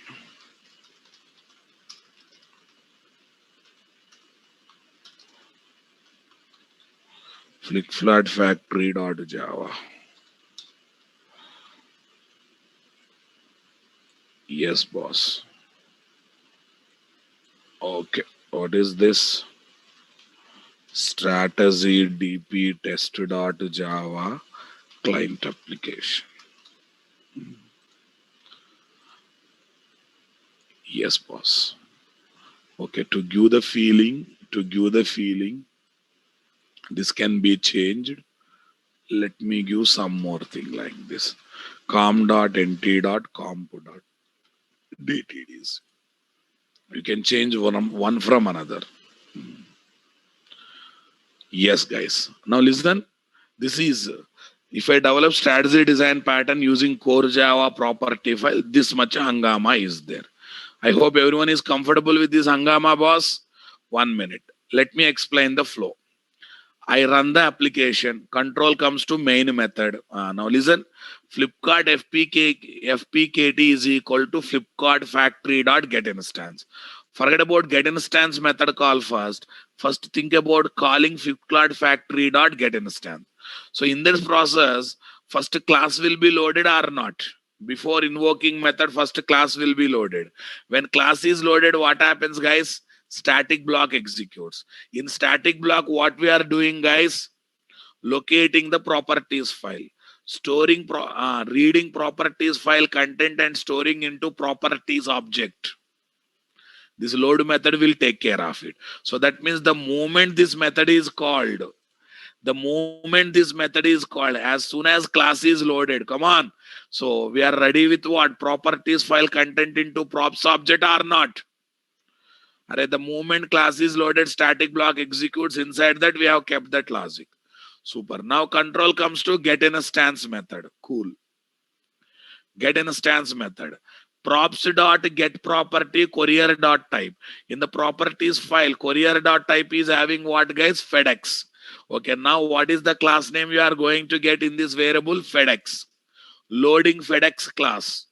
Speaker 1: Flipkart factory.java. Yes, boss. Okay. What is this? Strategy DP test.java client application. Yes, boss. Okay, to give the feeling, this can be changed. Let me give some more thing like this. com.nt.comp.dtds. You can change one from another. Yes, guys. Now listen. This is if I develop strategy design pattern using core Java property file, this much hangama is there. I hope everyone is comfortable with this hangama, boss. 1 minute. Let me explain the flow. I run the application. Control comes to main method. Now listen. Flipkart FPKT is equal to Flipkart factory dot get instance. Forget about get instance method call first. First think about calling Flipkart factory dot get instance. So in this process, first class will be loaded or not. Before invoking method, first class will be loaded. When class is loaded, what happens, guys? Static block executes. In static block, what we are doing, guys? Locating the properties file, reading properties file content and storing into properties object. This load method will take care of it. So that means the moment this method is called, as soon as class is loaded, come on. So we are ready with what? Properties file content into props object or not? At the moment class is loaded, static block executes. Inside that, we have kept that logic. Super. Now control comes to get instance method. Cool. Get instance method. Props dot get property courier dot type. In the properties file, courier dot type is having what, guys? FedEx. Okay, now what is the class name you are going to get in this variable? FedEx. Loading FedEx class.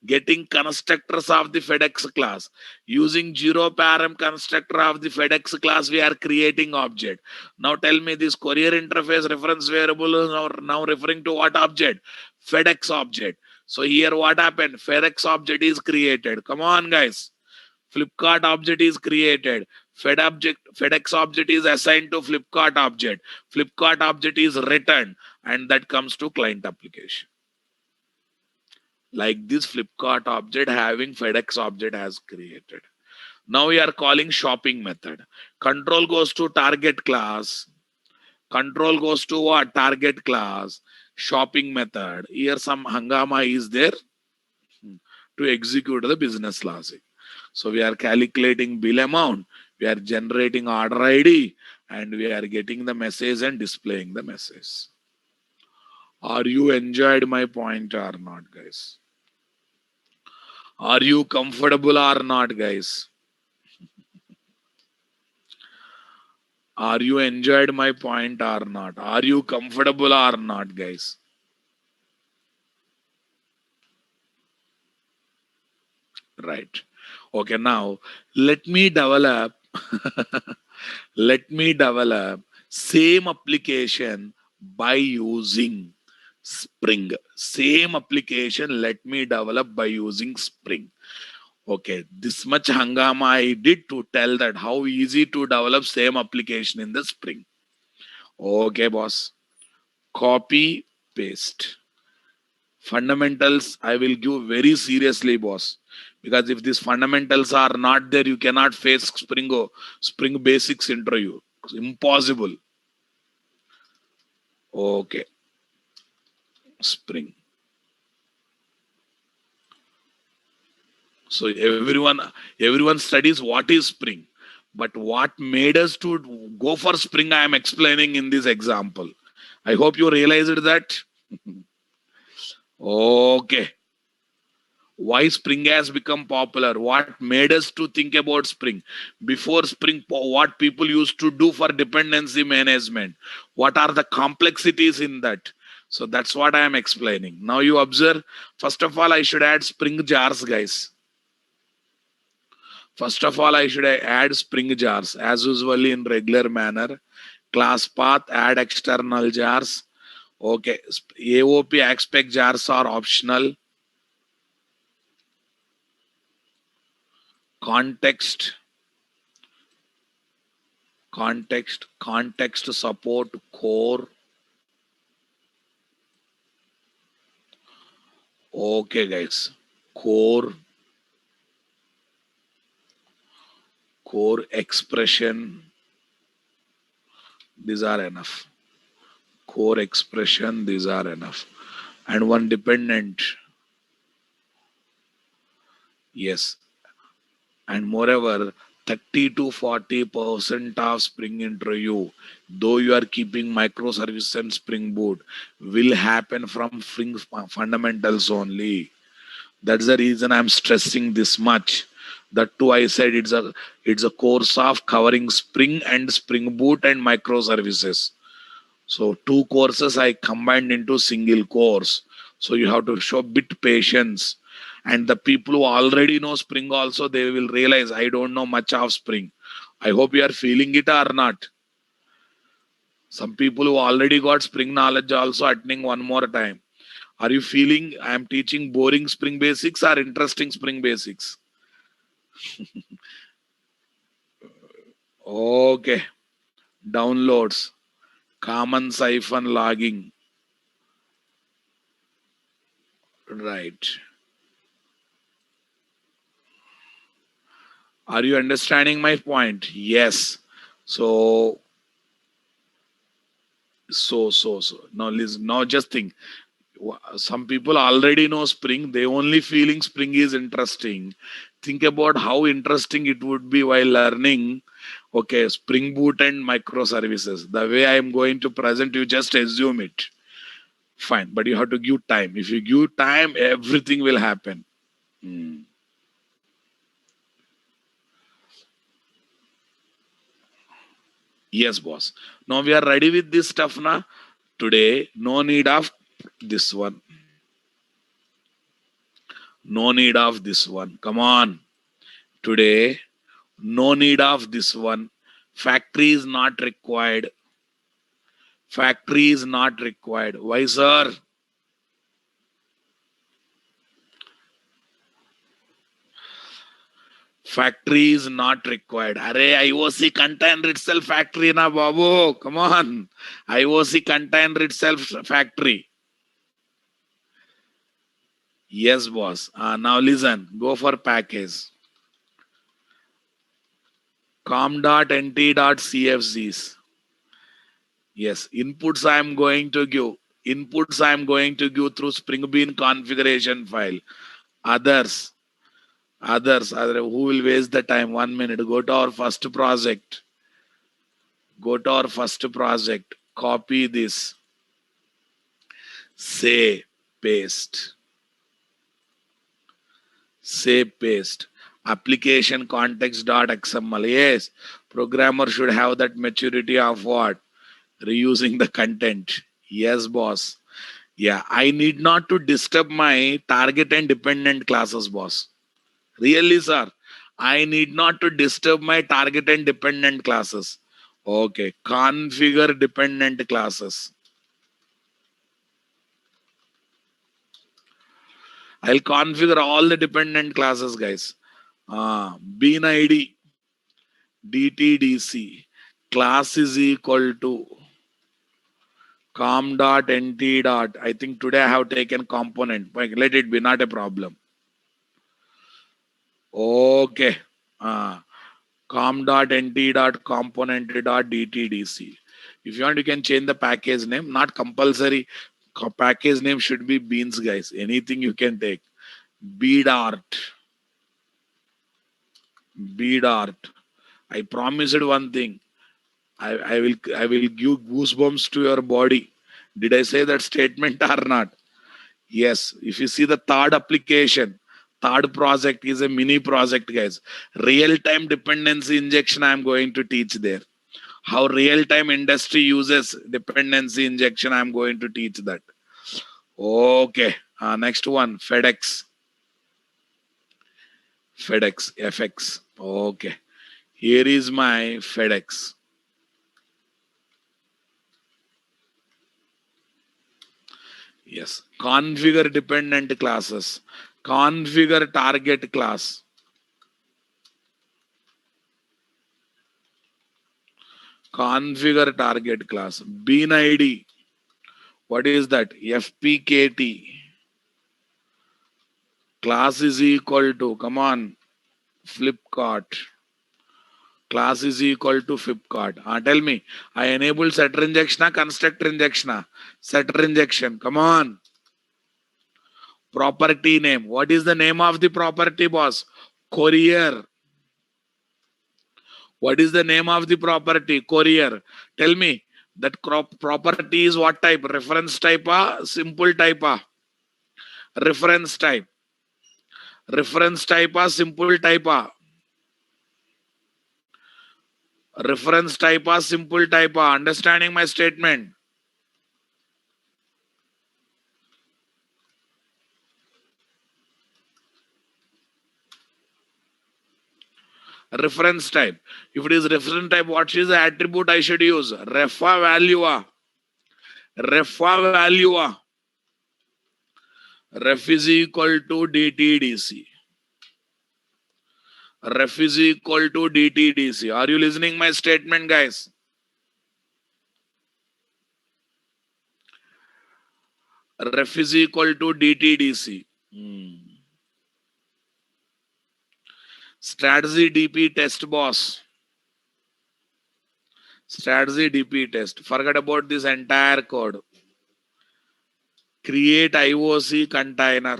Speaker 1: Getting constructors of the FedEx class. Using zero param constructor of the FedEx class, we are creating object. Now tell me, this courier interface reference variable is now referring to what object? FedEx object. So here what happened? FedEx object is created. Come on guys. Flipkart object is created. FedEx object is assigned to Flipkart object. Flipkart object is returned, and that comes to client application. Like this Flipkart object having FedEx object has created. Now we are calling shopping method. Control goes to target class. Control goes to what? Target class. Shopping method. Here some hangama is there to execute the business logic. So we are calculating bill amount. We are generating order ID, and we are getting the message and displaying the message. Are you enjoyed my point or not, guys? Are you comfortable or not, guys? Are you enjoyed my point or not? Are you comfortable or not, guys? Right. Okay, now let me develop let me develop same application by using Spring. Same application let me develop by using Spring. Okay, this much hangama I did to tell that how easy to develop same application in the Spring. Okay, boss. Copy, paste. Fundamentals I will give very seriously, boss. Because if these fundamentals are not there, you cannot face Spring Basics interview. It's impossible. Okay, Spring. So everyone studies what is Spring. But what made us to go for Spring, I am explaining in this example. I hope you realized that. Okay. Why Spring has become popular? What made us to think about Spring? Before Spring, what people used to do for dependency management? What are the complexities in that? So that's what I am explaining. Now you observe, first of all, I should add Spring jars, guys. First of all, I should add Spring jars as usually in regular manner. Class path, add external jars. Okay, AOP expect jars are optional. Context, context support core. Okay, guys, core expression, these are enough. Core expression, these are enough. And one dependent, yes. And moreover, 30 to 40% of Spring interview, though you are keeping microservice and Spring Boot, will happen from Spring fundamentals only. That's the reason I'm stressing this much. That too, I said it's a course of covering Spring and Spring Boot and microservices. So two courses I combined into single course. So you have to show bit patience. And the people who already know Spring also, they will realize I don't know much of Spring. I hope you are feeling it or not. Some people who already got Spring knowledge also attending one more time. Are you feeling I am teaching boring Spring basics or interesting Spring basics? Okay. Downloads. Common siphon logging. Right. Are you understanding my point? Yes. So, Now listen, now just think. Some people already know Spring. They only feeling Spring is interesting. Think about how interesting it would be while learning. Okay, Spring Boot and microservices. The way I am going to present, you just assume it. Fine, but you have to give time. If you give time, everything will happen. Hmm. Yes, boss. Now we are ready with this stuff now. Today, no need of this one. No need of this one. Come on. Today, no need of this one. Factory is not required. Factory is not required. Why, sir? Factory is not required. Array, IOC container itself factory na babu. Come on. IOC container itself factory. Yes, boss. Now listen. Go for package. com.nt.cfcs. Yes, inputs I am going to give. Inputs I am going to give through Spring Bean configuration file. Others, other who will waste the time? 1 minute. Go to our first project. Go to our first project. Copy this. Say paste. Say paste. Application context.xml. Yes, programmer should have that maturity of what? Reusing the content. Yes, boss. Yeah, I need not to disturb my target and dependent classes, boss. Really, sir. I need not to disturb my target and dependent classes. Okay, configure dependent classes. I'll configure all the dependent classes, guys. Bean ID, DTDC, class is equal to com.nt. I think today I have taken component. Let it be, not a problem. Okay. com.nt.component.dtdc. If you want, you can change the package name. Not compulsory. Package name should be beans, guys. Anything you can take. Beadart. Beadart. I promised one thing. I will give goosebumps to your body. Did I say that statement or not? Yes. If you see the third application, third project is a mini project, guys. Real-time dependency injection I am going to teach there. How real-time industry uses dependency injection, I'm going to teach that. Okay. Next one, FedEx. FX. Okay. Here is my FedEx. Yes. Configure dependent classes. Configure target class. Configure target class. Bean ID. What is that? FPKT. Class is equal to, come on, Flipkart. Class is equal to Flipkart. Tell me, I enable setter injection, constructor injection, setter injection. Come on. Property name. What is the name of the property, boss? Courier. What is the name of the property? Courier. Tell me, that property is what type? Reference type, simple type, reference type. Reference type, simple type, reference type, simple type. Understanding my statement? Reference type. If it is reference type, what is the attribute I should use? Refa value. Refa value. Ref is equal to DTDC. Ref is equal to DTDC. Are you listening my statement, guys? Ref is equal to DTDC. Strategy DP test, boss. Strategy DP test. Forget about this entire code. Create IOC container.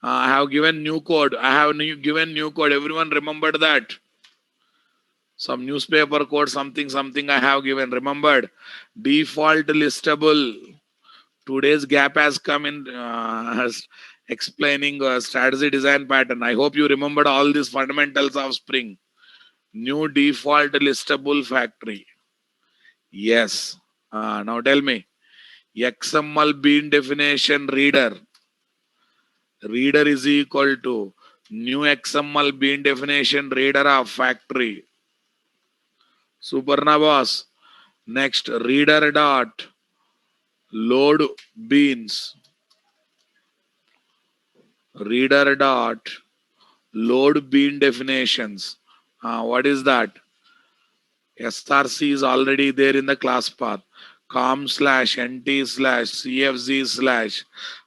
Speaker 1: I have given new code. Given new code. Everyone remembered that? Some newspaper code, something I have given. Remembered? Default listable. Today's gap has come in explaining strategy design pattern. I hope you remembered all these fundamentals of Spring. New default listable factory. Yes. Now tell me. XML bean definition reader. Reader is equal to new XML bean definition reader of factory. Superna boss. Next, reader dot load beans. Reader dot load bean definitions. What is that? SRC is already there in the class path. com/nt/cfz/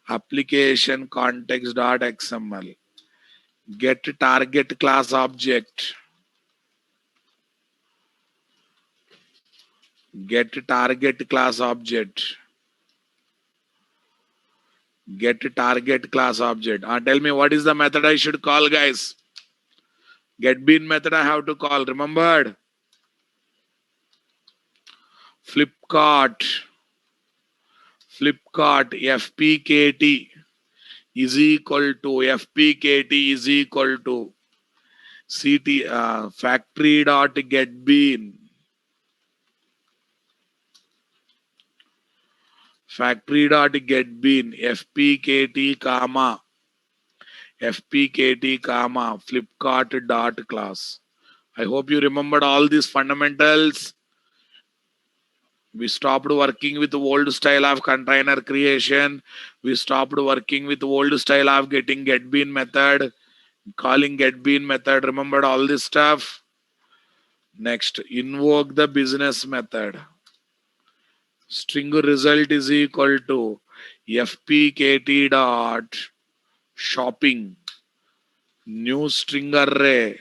Speaker 1: application context.xml. Get target class object. Get target class object. Get target class object. Tell me what is the method I should call, guys? Get bean method I have to call. Remembered? Flipkart. Flipkart FPKT is equal to FPKT is equal to CT factory dot get bean. Factory dot get bean FPKT comma FPKT comma Flipkart dot class. I hope you remembered all these fundamentals. We stopped working with the old style of container creation. We stopped working with the old style of getting get bean method, calling get bean method. Remembered all this stuff. Next, invoke the business method. String result is equal to fpkt dot shopping. New string array.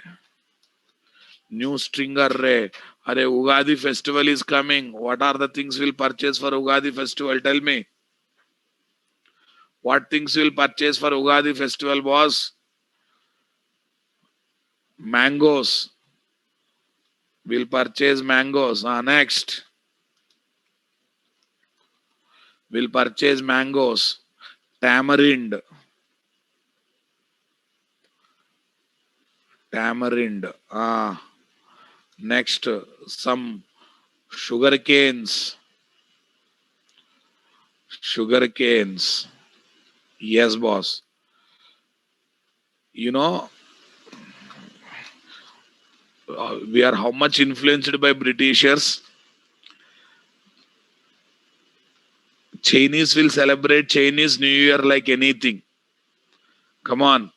Speaker 1: New string array. Array, Ugadi festival is coming. What are the things we'll purchase for Ugadi festival? Tell me. What things we'll purchase for Ugadi festival, boss? Mangoes. We'll purchase mangoes. Next. We'll purchase mangoes. Tamarind. Tamarind. Next, some sugar canes. Sugar canes. Yes, boss. You know, we are how much influenced by Britishers? Chinese will celebrate Chinese New Year like anything. Come on.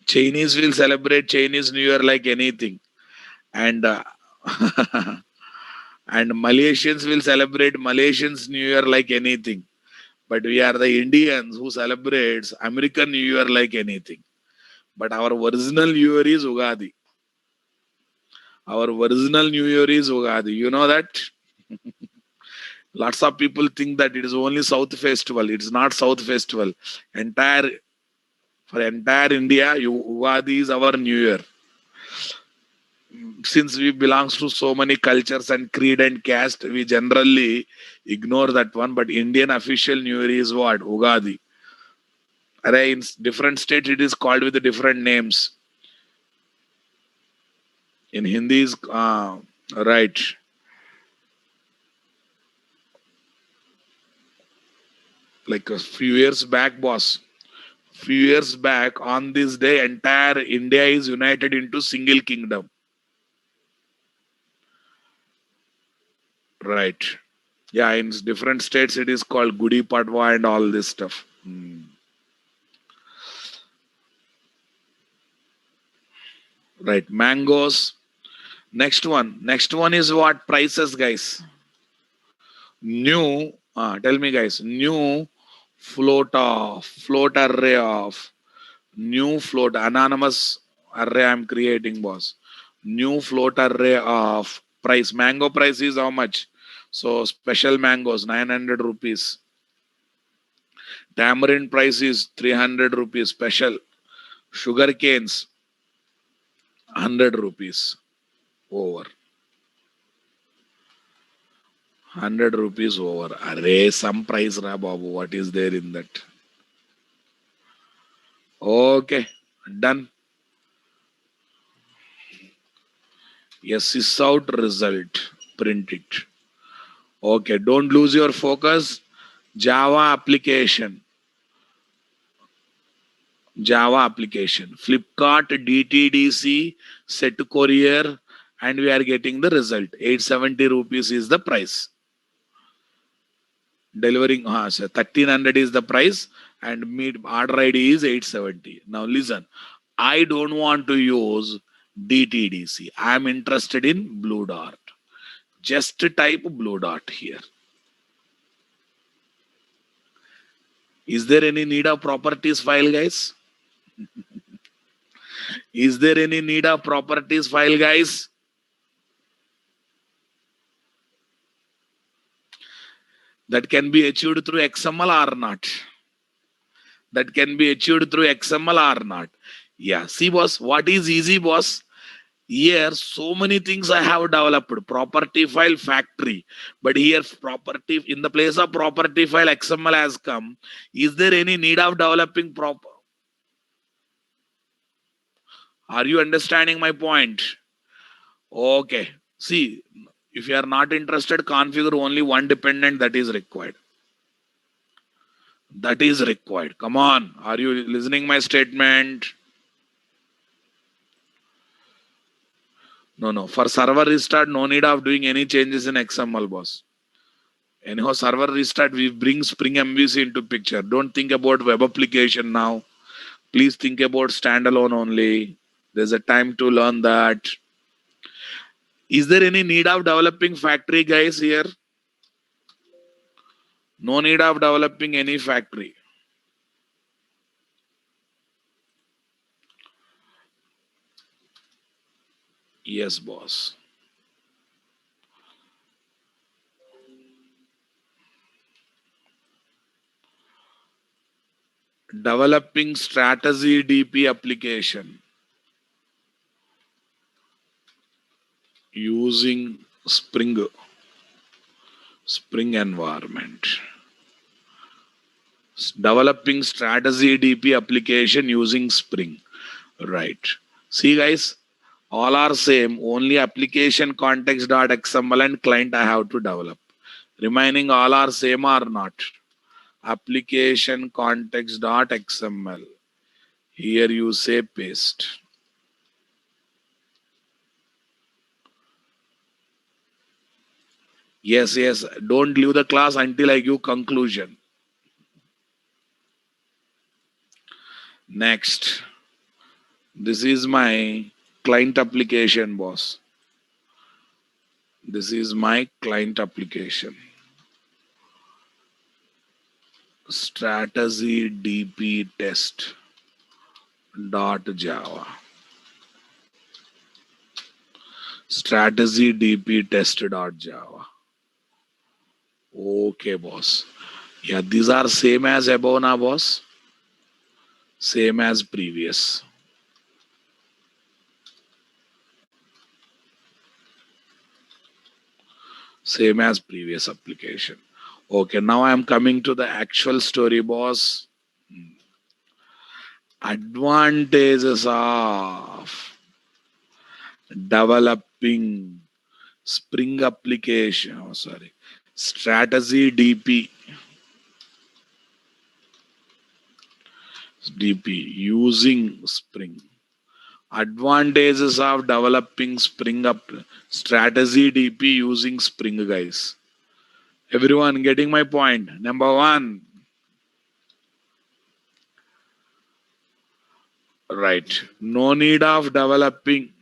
Speaker 1: Chinese will celebrate Chinese New Year like anything. And and Malaysians will celebrate Malaysians New Year like anything. But we are the Indians who celebrates American New Year like anything. But our original New Year is Ugadi. Our original New Year is Ugadi. You know that? Lots of people think that it is only South Festival. It's not South Festival. For entire India, Ugadi is our New Year. Since we belongs to so many cultures and creed and caste, we generally ignore that one. But Indian official New Year is what? Ugadi. In different states, it is called with different names. In Hindi is right. Like a few years back, boss. Few years back, on this day, entire India is united into single kingdom. Right. Yeah, in different states, it is called Gudi Padwa and all this stuff. Right. Mangoes. Next one. Next one is what? Prices, guys. New. Tell me, guys. New float array of. New float. Anonymous array I'm creating, boss. New float array of price. Mango price is how much? So special mangoes, 900 rupees. Tamarind price is 300 rupees special. Sugar canes, 100 rupees over. 100 rupees over. Array, some price, ra babu. What is there in that? Okay, done. sys out result, print it. Okay, don't lose your focus. Java application. Java application. Flipkart, DTDC, set courier, and we are getting the result. 870 rupees is the price. Delivering, so 1300 is the price, and order ID is 870. Now listen, I don't want to use DTDC. I am interested in Blue Dart. Just type Blue Dart here. Is there any need of properties file, guys? Is there any need of properties file, guys? That can be achieved through XML or not? That can be achieved through XML or not? Yeah, see boss, what is easy boss? Here, so many things I have developed. Property file factory. But here, property, in the place of property file, XML has come. Is there any need of developing proper? Are you understanding my point? Okay. See, if you are not interested, configure only one dependent that is required. That is required. Come on. Are you listening my statement? No. For server restart, no need of doing any changes in XML, boss. Anyhow, server restart, we bring Spring MVC into picture. Don't think about web application now. Please think about standalone only. There's a time to learn that. Is there any need of developing factory, guys, here? No need of developing any factory. Yes, boss. Developing strategy DP application using Spring environment. Developing strategy DP application using Spring. Right. See, guys, all are same. Only application context.xml and client I have to develop. Remaining all are same or not. Application context.xml. Here you say paste. Yes. Don't leave the class until I give conclusion. Next. This is my client application, boss. This is my client application. Strategy DP test dot Java. Strategy DP test dot Java. Okay, boss. Yeah, these are same as above now, boss. Same as previous. Same as previous application. Okay, now I am coming to the actual story, boss. Advantages of developing Spring application. Oh, sorry. Strategy DP using Spring. Advantages of developing Spring up strategy DP using Spring, guys. Everyone getting my point? Number one, right? No need of developing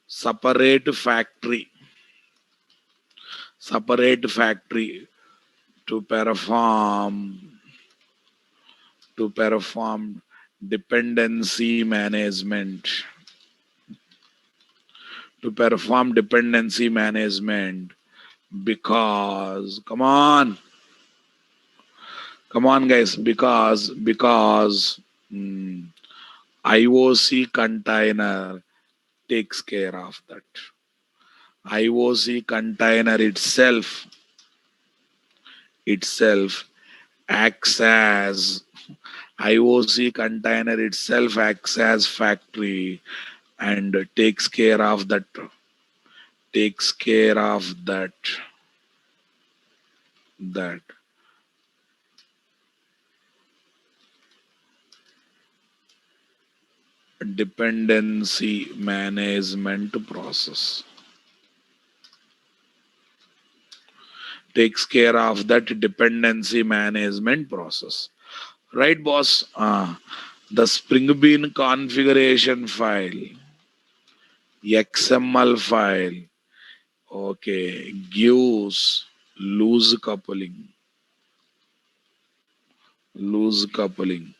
Speaker 1: separate factory to perform dependency management. Because come on guys, because IOC container takes care of that. IOC container itself acts as IOC container itself acts as factory and takes care of that dependency management process. Takes care of that dependency management process. Right, boss? The Spring Bean configuration file, XML file, okay, gives loose coupling, loose coupling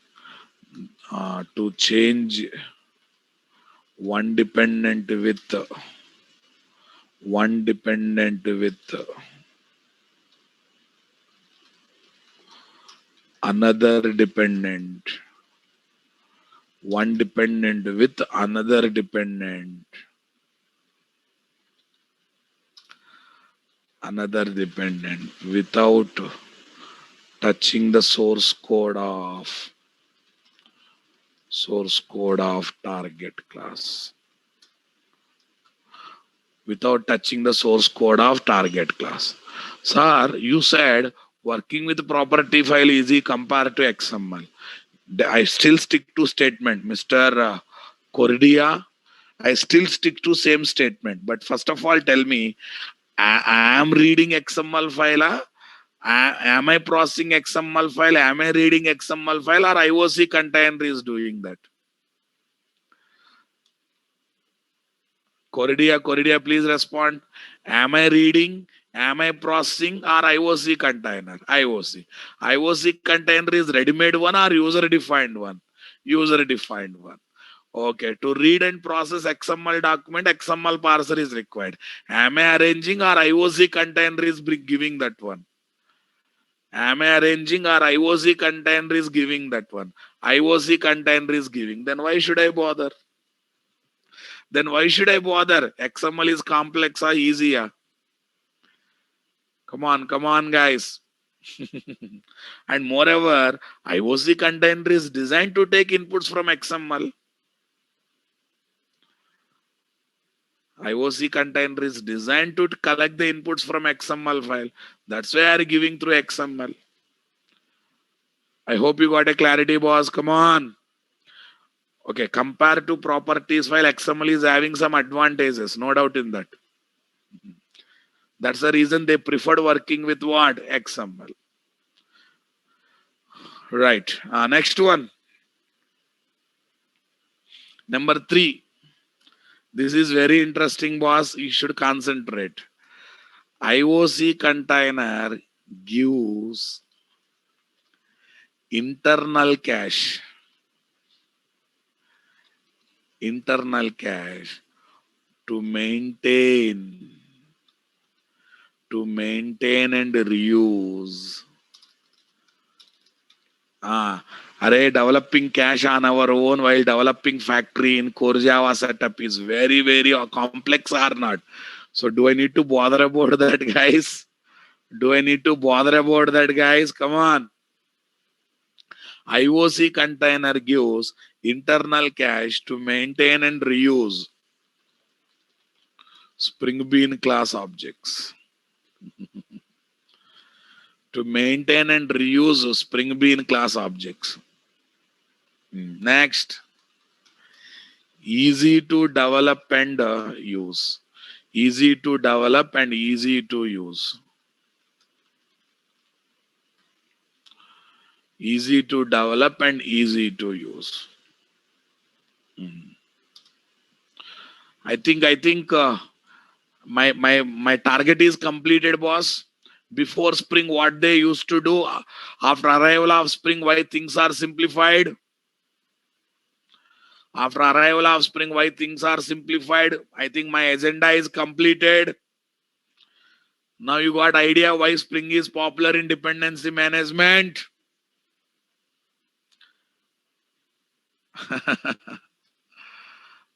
Speaker 1: to change one dependent with one dependent with another dependent, one dependent with another dependent without touching the source code of target class, without touching the source code of target class. Sir, you said working with property file easy compared to XML. I still stick to statement, Mr. Cordia. I still stick to same statement. But first of all, tell me, I am reading XML file. Am I processing XML file? Am I reading XML file, or IOC container is doing that? Cordia, please respond. Am I reading? Am I processing or IOC container? IOC. IOC container is ready-made one or user-defined one? User-defined one. Okay, to read and process XML document, XML parser is required. Am I arranging or IOC container is giving that one? Am I arranging or IOC container is giving that one? IOC container is giving. Then why should I bother? Then why should I bother? XML is complex or easier? Come on, guys. And moreover, IOC container is designed to take inputs from XML. IOC container is designed to collect the inputs from XML file. That's why I'm giving through XML. I hope you got a clarity, boss. Come on. Okay, compared to properties file, XML is having some advantages, no doubt in that. That's the reason they preferred working with what? XML. Right. Next one. Number 3. This is very interesting, boss. You should concentrate. IOC container gives internal cache to maintain and reuse. Developing cache on our own while developing factory in core Java setup is very, very complex or not? So do I need to bother about that, guys? Do I need to bother about that, guys? Come on. IOC container gives internal cache to maintain and reuse Spring Bean class objects. To maintain and reuse Spring Bean class objects. Next. Easy to develop and use. Easy to develop and easy to use. Easy to develop and easy to use. I think my target is completed, boss. Before Spring, what they used to do, after arrival of Spring, why things are simplified? After arrival of Spring, why things are simplified? I think my agenda is completed. Now you got idea why Spring is popular in dependency management.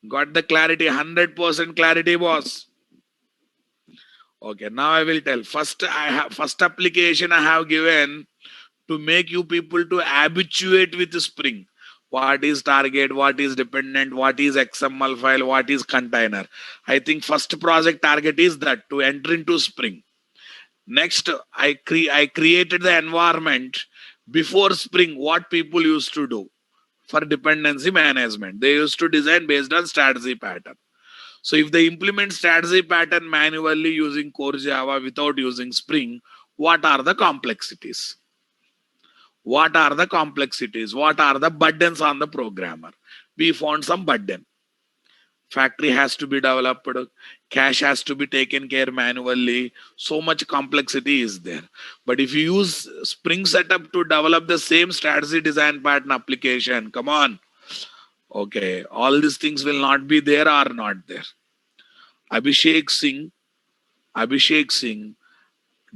Speaker 1: Got the clarity, 100% clarity, boss. Okay, now I will tell. First application I have given to make you people to habituate with Spring. What is target, what is dependent, what is XML file, what is container. I think first project target is that to enter into Spring. Next, I created the environment before Spring, what people used to do for dependency management. They used to design based on strategy pattern. So if they implement strategy pattern manually using core Java without using Spring, what are the complexities? What are the complexities? What are the burdens on the programmer? We found some burden. Factory has to be developed, cache has to be taken care manually. So much complexity is there. But if you use Spring setup to develop the same strategy design pattern application, come on. Okay, all these things will not be there or not there. Abhishek Singh, Abhishek Singh,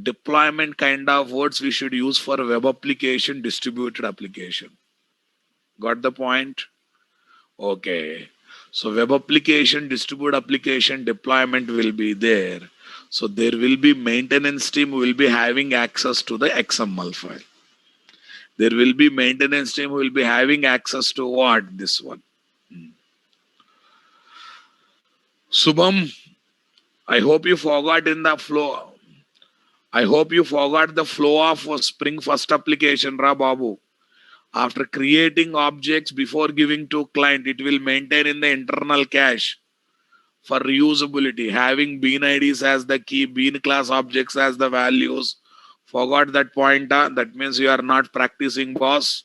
Speaker 1: deployment kind of words we should use for web application, distributed application. Got the point? Okay. So web application, distributed application, deployment will be there. So there will be maintenance team will be having access to the XML file. There will be maintenance team will be having access to what? This one. Subham, I hope you forgot in the flow. I hope you forgot the flow of Spring first application, Ra Babu. After creating objects before giving to client, it will maintain in the internal cache for reusability, having bean IDs as the key, bean class objects as the values. Forgot that point, huh? That means you are not practicing, boss.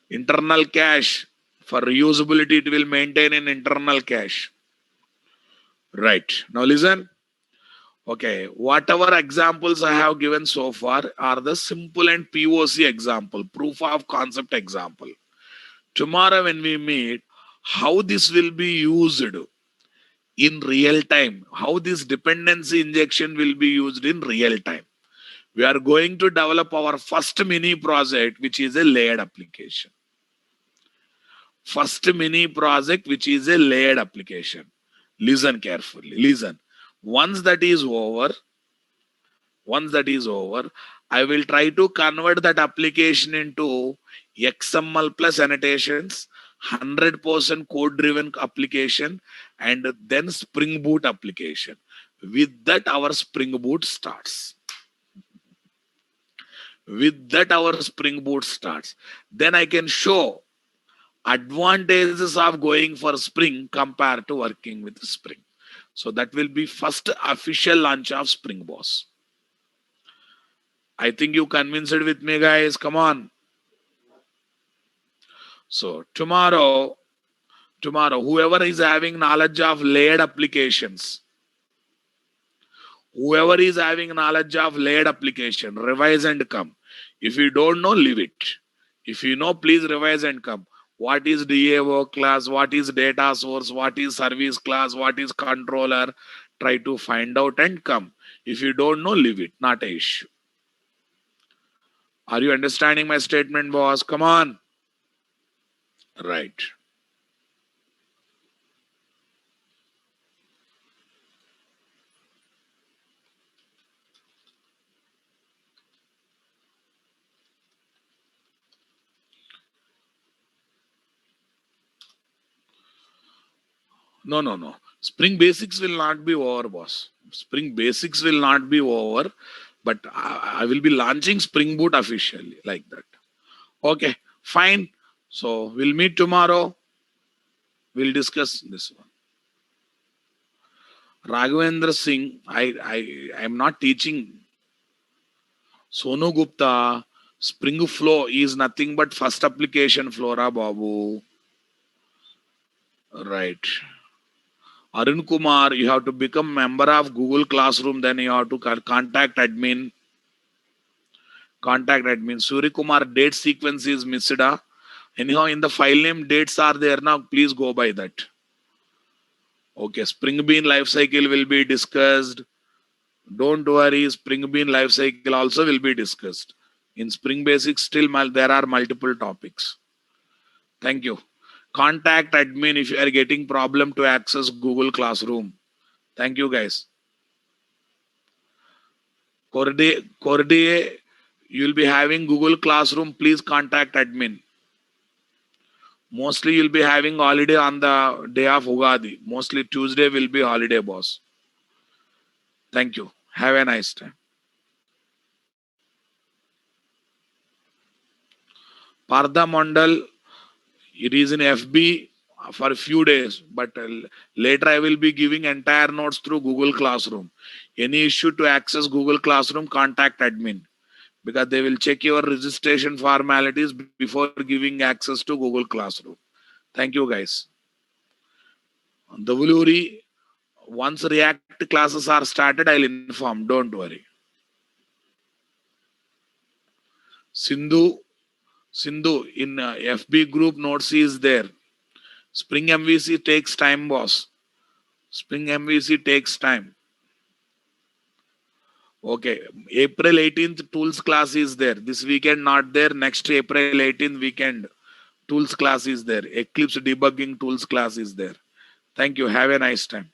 Speaker 1: Internal cache for reusability, it will maintain in internal cache. Right. Now listen. Okay, whatever examples I have given so far are the simple and POC example, proof of concept example. Tomorrow when we meet, how this will be used in real time, how this dependency injection will be used in real time. We are going to develop our first mini project, which is a layered application. First mini project, which is a layered application. Listen carefully, listen. Once that is over, I will try to convert that application into XML plus annotations, 100% code driven application, and then Spring Boot application. With that, our Spring Boot starts. Then I can show advantages of going for Spring compared to working with Spring. So that will be first official launch of Spring Boss. I think you convinced with me, guys. Come on. So tomorrow, whoever is having knowledge of layered applications, revise and come. If you don't know, leave it. If you know, please revise and come. What is DAO class? What is data source? What is service class? What is controller? Try to find out and come. If you don't know, leave it. Not an issue. Are you understanding my statement, boss? Come on. Right. No. Spring Basics will not be over, boss. Spring Basics will not be over, but I will be launching Spring Boot officially like that. Okay, fine. So we'll meet tomorrow. We'll discuss this one. Raghavendra Singh, I am not teaching. Sonu Gupta, Spring Flow is nothing but first application Flora Babu. Right. Arun Kumar, you have to become member of Google Classroom, then you have to contact admin. Suri Kumar, date sequence is missed. Anyhow, in the file name, dates are there now. Please go by that. Okay, Spring Bean lifecycle will be discussed. Don't worry, Spring Bean lifecycle also will be discussed. In Spring Basics, still there are multiple topics. Thank you. Contact admin if you are getting problem to access Google Classroom. Thank you, guys. Corday, You'll be having Google Classroom. Please contact admin. Mostly you'll be having holiday on the day of Ugadi. Mostly Tuesday will be holiday, boss. Thank you. Have a nice time. Partha Mandal, it is in FB for a few days, but later I will be giving entire notes through Google Classroom. Any issue to access Google Classroom, contact admin because they will check your registration formalities before giving access to Google Classroom. Thank you, guys. Davuluri, once React classes are started, I'll inform. Don't worry. Sindhu, Sindhu in FB group notes is there. Spring MVC takes time, boss. Spring MVC takes time. Okay, April 18th tools class is there. This weekend not there. Next April 18th weekend tools class is there. Eclipse debugging tools class is there. Thank you. Have a nice time.